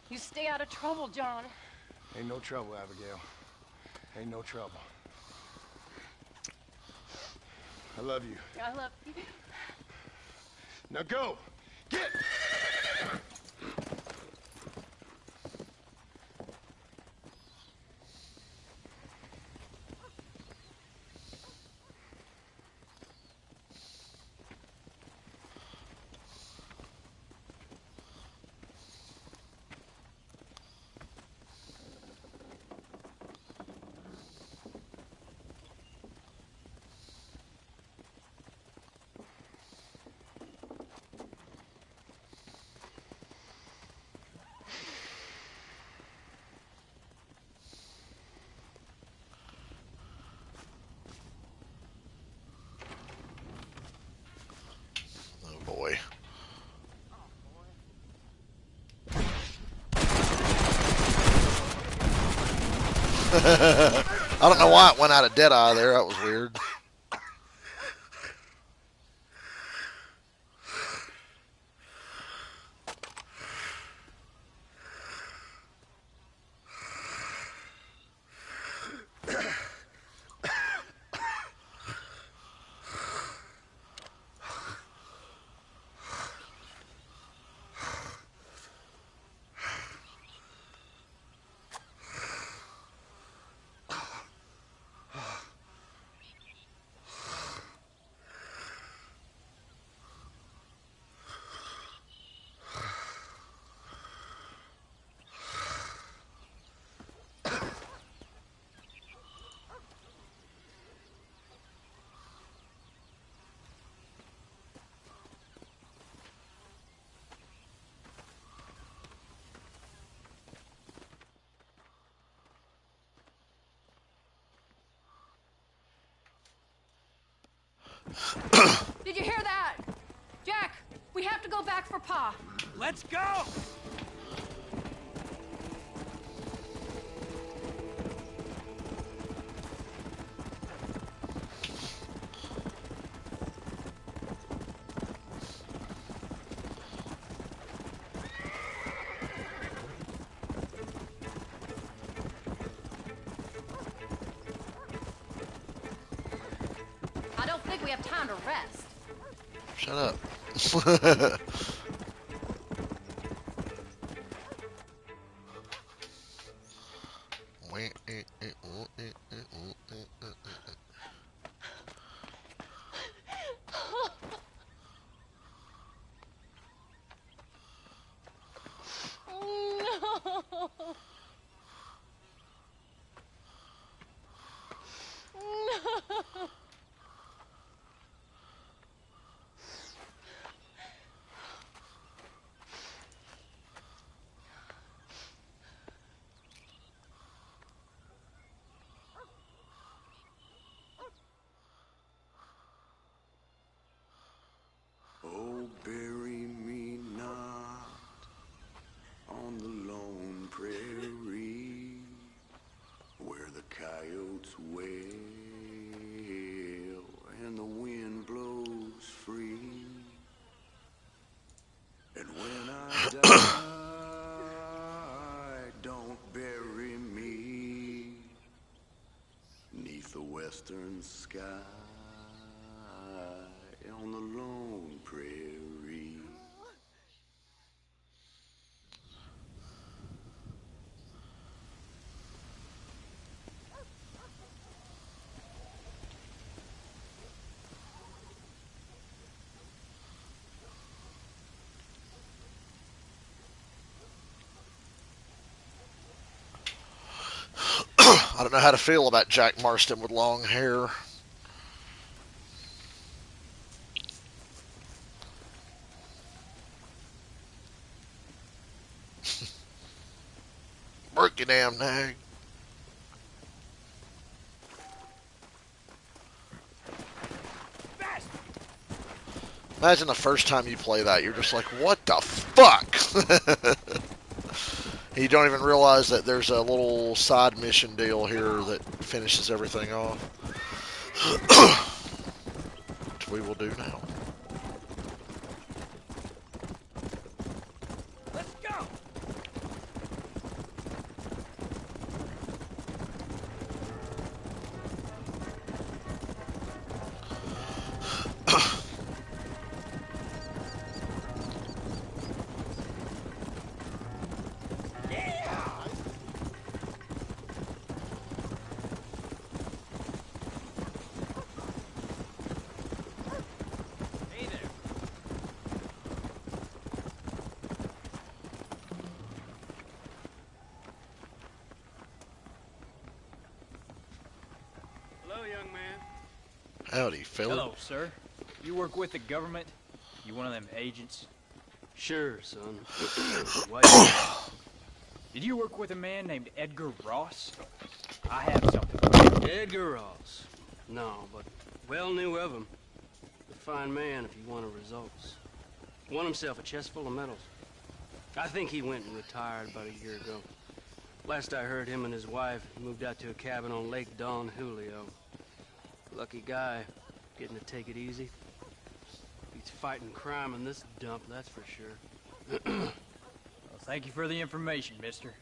You stay out of trouble, John. Ain't no trouble, Abigail. Ain't no trouble. I love you. I love you. Now go! Get! Oh boy. I don't know why it went out of Deadeye there. That was weird. Did you hear that? Jack, we have to go back for Pa. Let's go! I don't think we have time to rest. Shut up. open sky on the lone prairie. I don't know how to feel about Jack Marston with long hair. Work your damn nag. Imagine the first time you play that, you're just like, what the fuck? You don't even realize that there's a little side mission deal here that finishes everything off. Which we will do now. Let's go! Hello, young man. Howdy, fella. Hello, sir. You work with the government? You one of them agents? Sure, son. Did you work with a man named Edgar Ross? I have something. Edgar Ross. No, but well knew of him. A fine man if he wanted results. Won himself a chest full of medals. I think he went and retired about a year ago. Last I heard, him and his wife moved out to a cabin on Lake Don Julio. Lucky guy, getting to take it easy. Beats fighting crime in this dump, that's for sure. Well, thank you for the information, mister.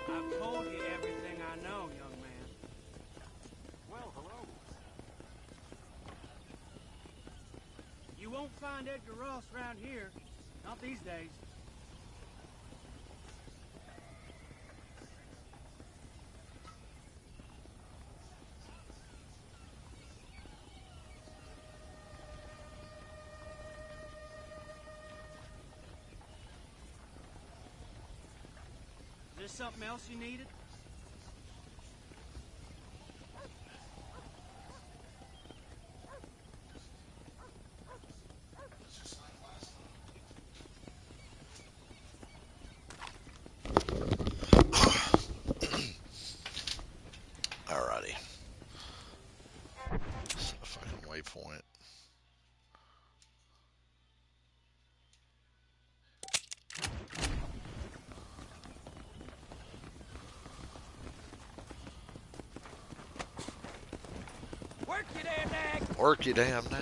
I've told you everything I know, young man. Well, hello. You won't find Edgar Ross around here. Not these days. Is there something else you needed? Alrighty. Set a fucking waypoint. Work you damn nag! Work you damn nag.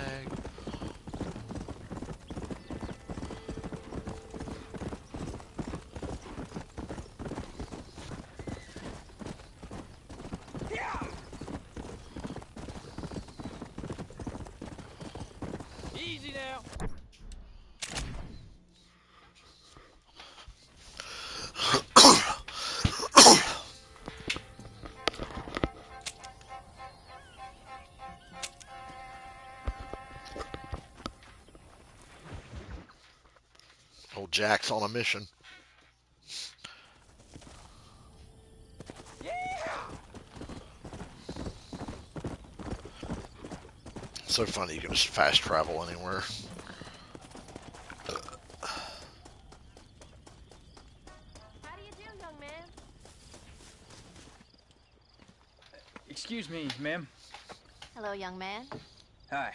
Easy now. Old Jack's on a mission. So funny, you can just fast travel anywhere. How do you do, young man? Excuse me, ma'am. Hello, young man. Hi.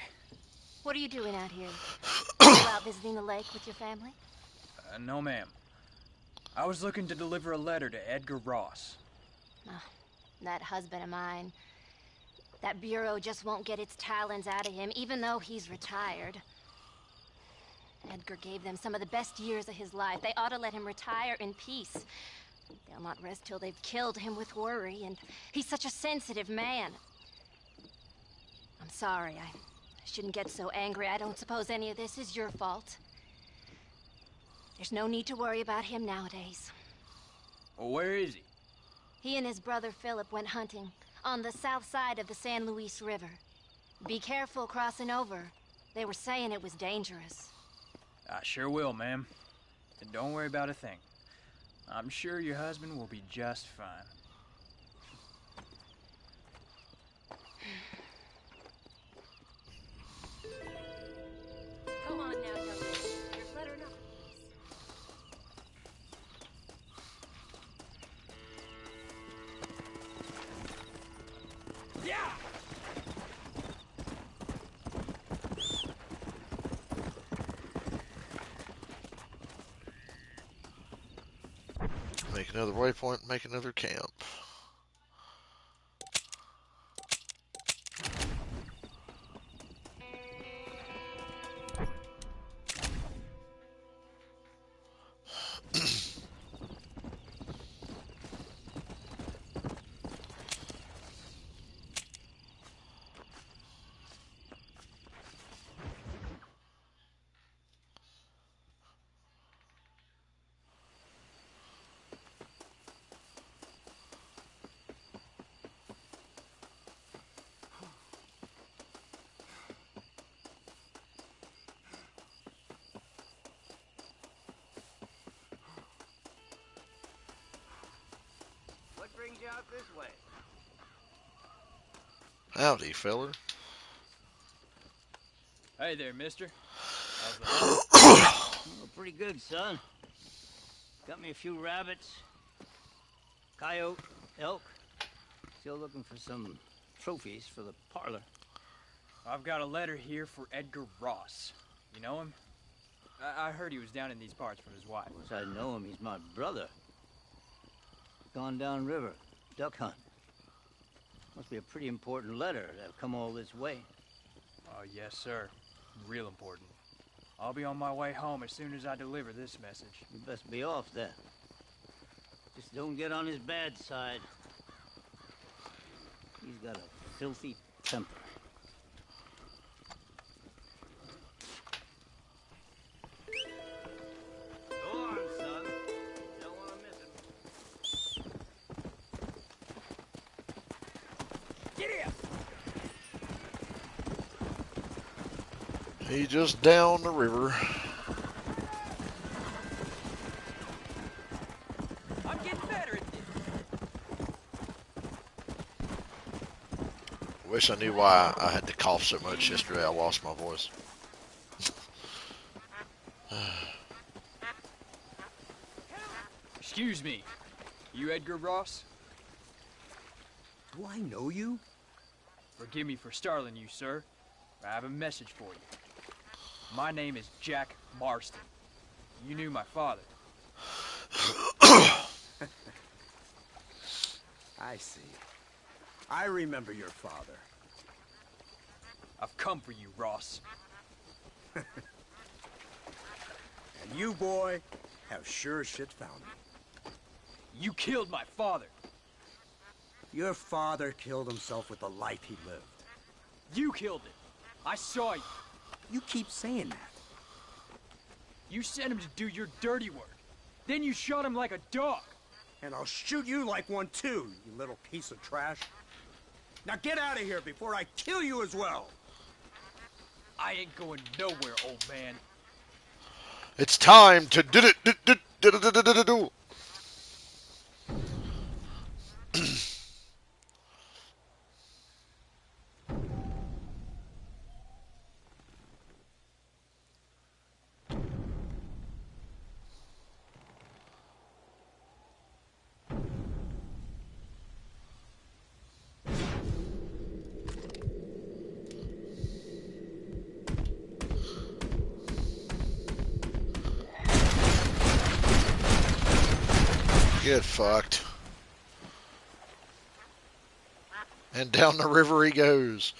What are you doing out here? You out visiting the lake with your family? No, ma'am. I was looking to deliver a letter to Edgar Ross. Oh, that husband of mine. That bureau just won't get its talons out of him, even though he's retired. Edgar gave them some of the best years of his life. They ought to let him retire in peace. They'll not rest till they've killed him with worry, and he's such a sensitive man. I'm sorry, I shouldn't get so angry. I don't suppose any of this is your fault. There's no need to worry about him nowadays. Well, where is he? He and his brother Philip went hunting on the south side of the San Luis River. Be careful crossing over. They were saying it was dangerous. I sure will, ma'am. And don't worry about a thing. I'm sure your husband will be just fine. Come on now, young man. There's better enough. Yeah! Make another waypoint, make another camp. What brings you out this way? Howdy, feller. Hey there, mister. Oh, pretty good, son. Got me a few rabbits, coyote, elk. Still looking for some trophies for the parlor. I've got a letter here for Edgar Ross. You know him? I heard he was down in these parts with his wife. Of course I know him. He's my brother. Gone down river, duck hunt. Must be a pretty important letter to have come all this way. Oh, yes, sir. Real important. I'll be on my way home as soon as I deliver this message. You best be off then. Just don't get on his bad side. He's got a filthy temper. Go on, son. Don't want to miss him. Get here! He just down the river. I'm getting better at this. Wish I knew why I had to cough so much yesterday. I lost my voice. Excuse me. You Edgar Ross? Do I know you? Forgive me for startling you, sir. I have a message for you. My name is Jack Marston. You knew my father. I see. I remember your father. I've come for you, Ross. And you, boy, have sure as shit found me. You killed my father. Your father killed himself with the life he lived. You killed him. I saw you. You keep saying that. You sent him to do your dirty work. Then you shot him like a dog. And I'll shoot you like one too, you little piece of trash. Now get out of here before I kill you as well. I ain't going nowhere, old man. It's time to do. Get fucked. And down the river he goes.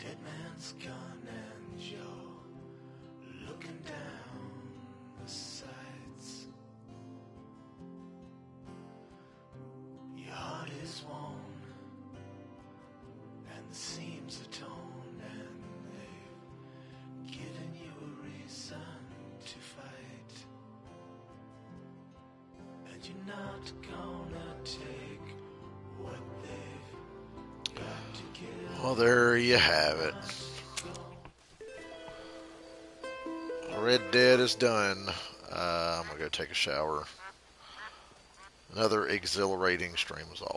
dead man's gun and you're looking down the sights. Your heart is worn and the seams are torn, and they've given you a reason to fight. And you're not gonna take what they've got to give. Well, there you have it. Red Dead is done. I'm going to go take a shower. Another exhilarating stream was all.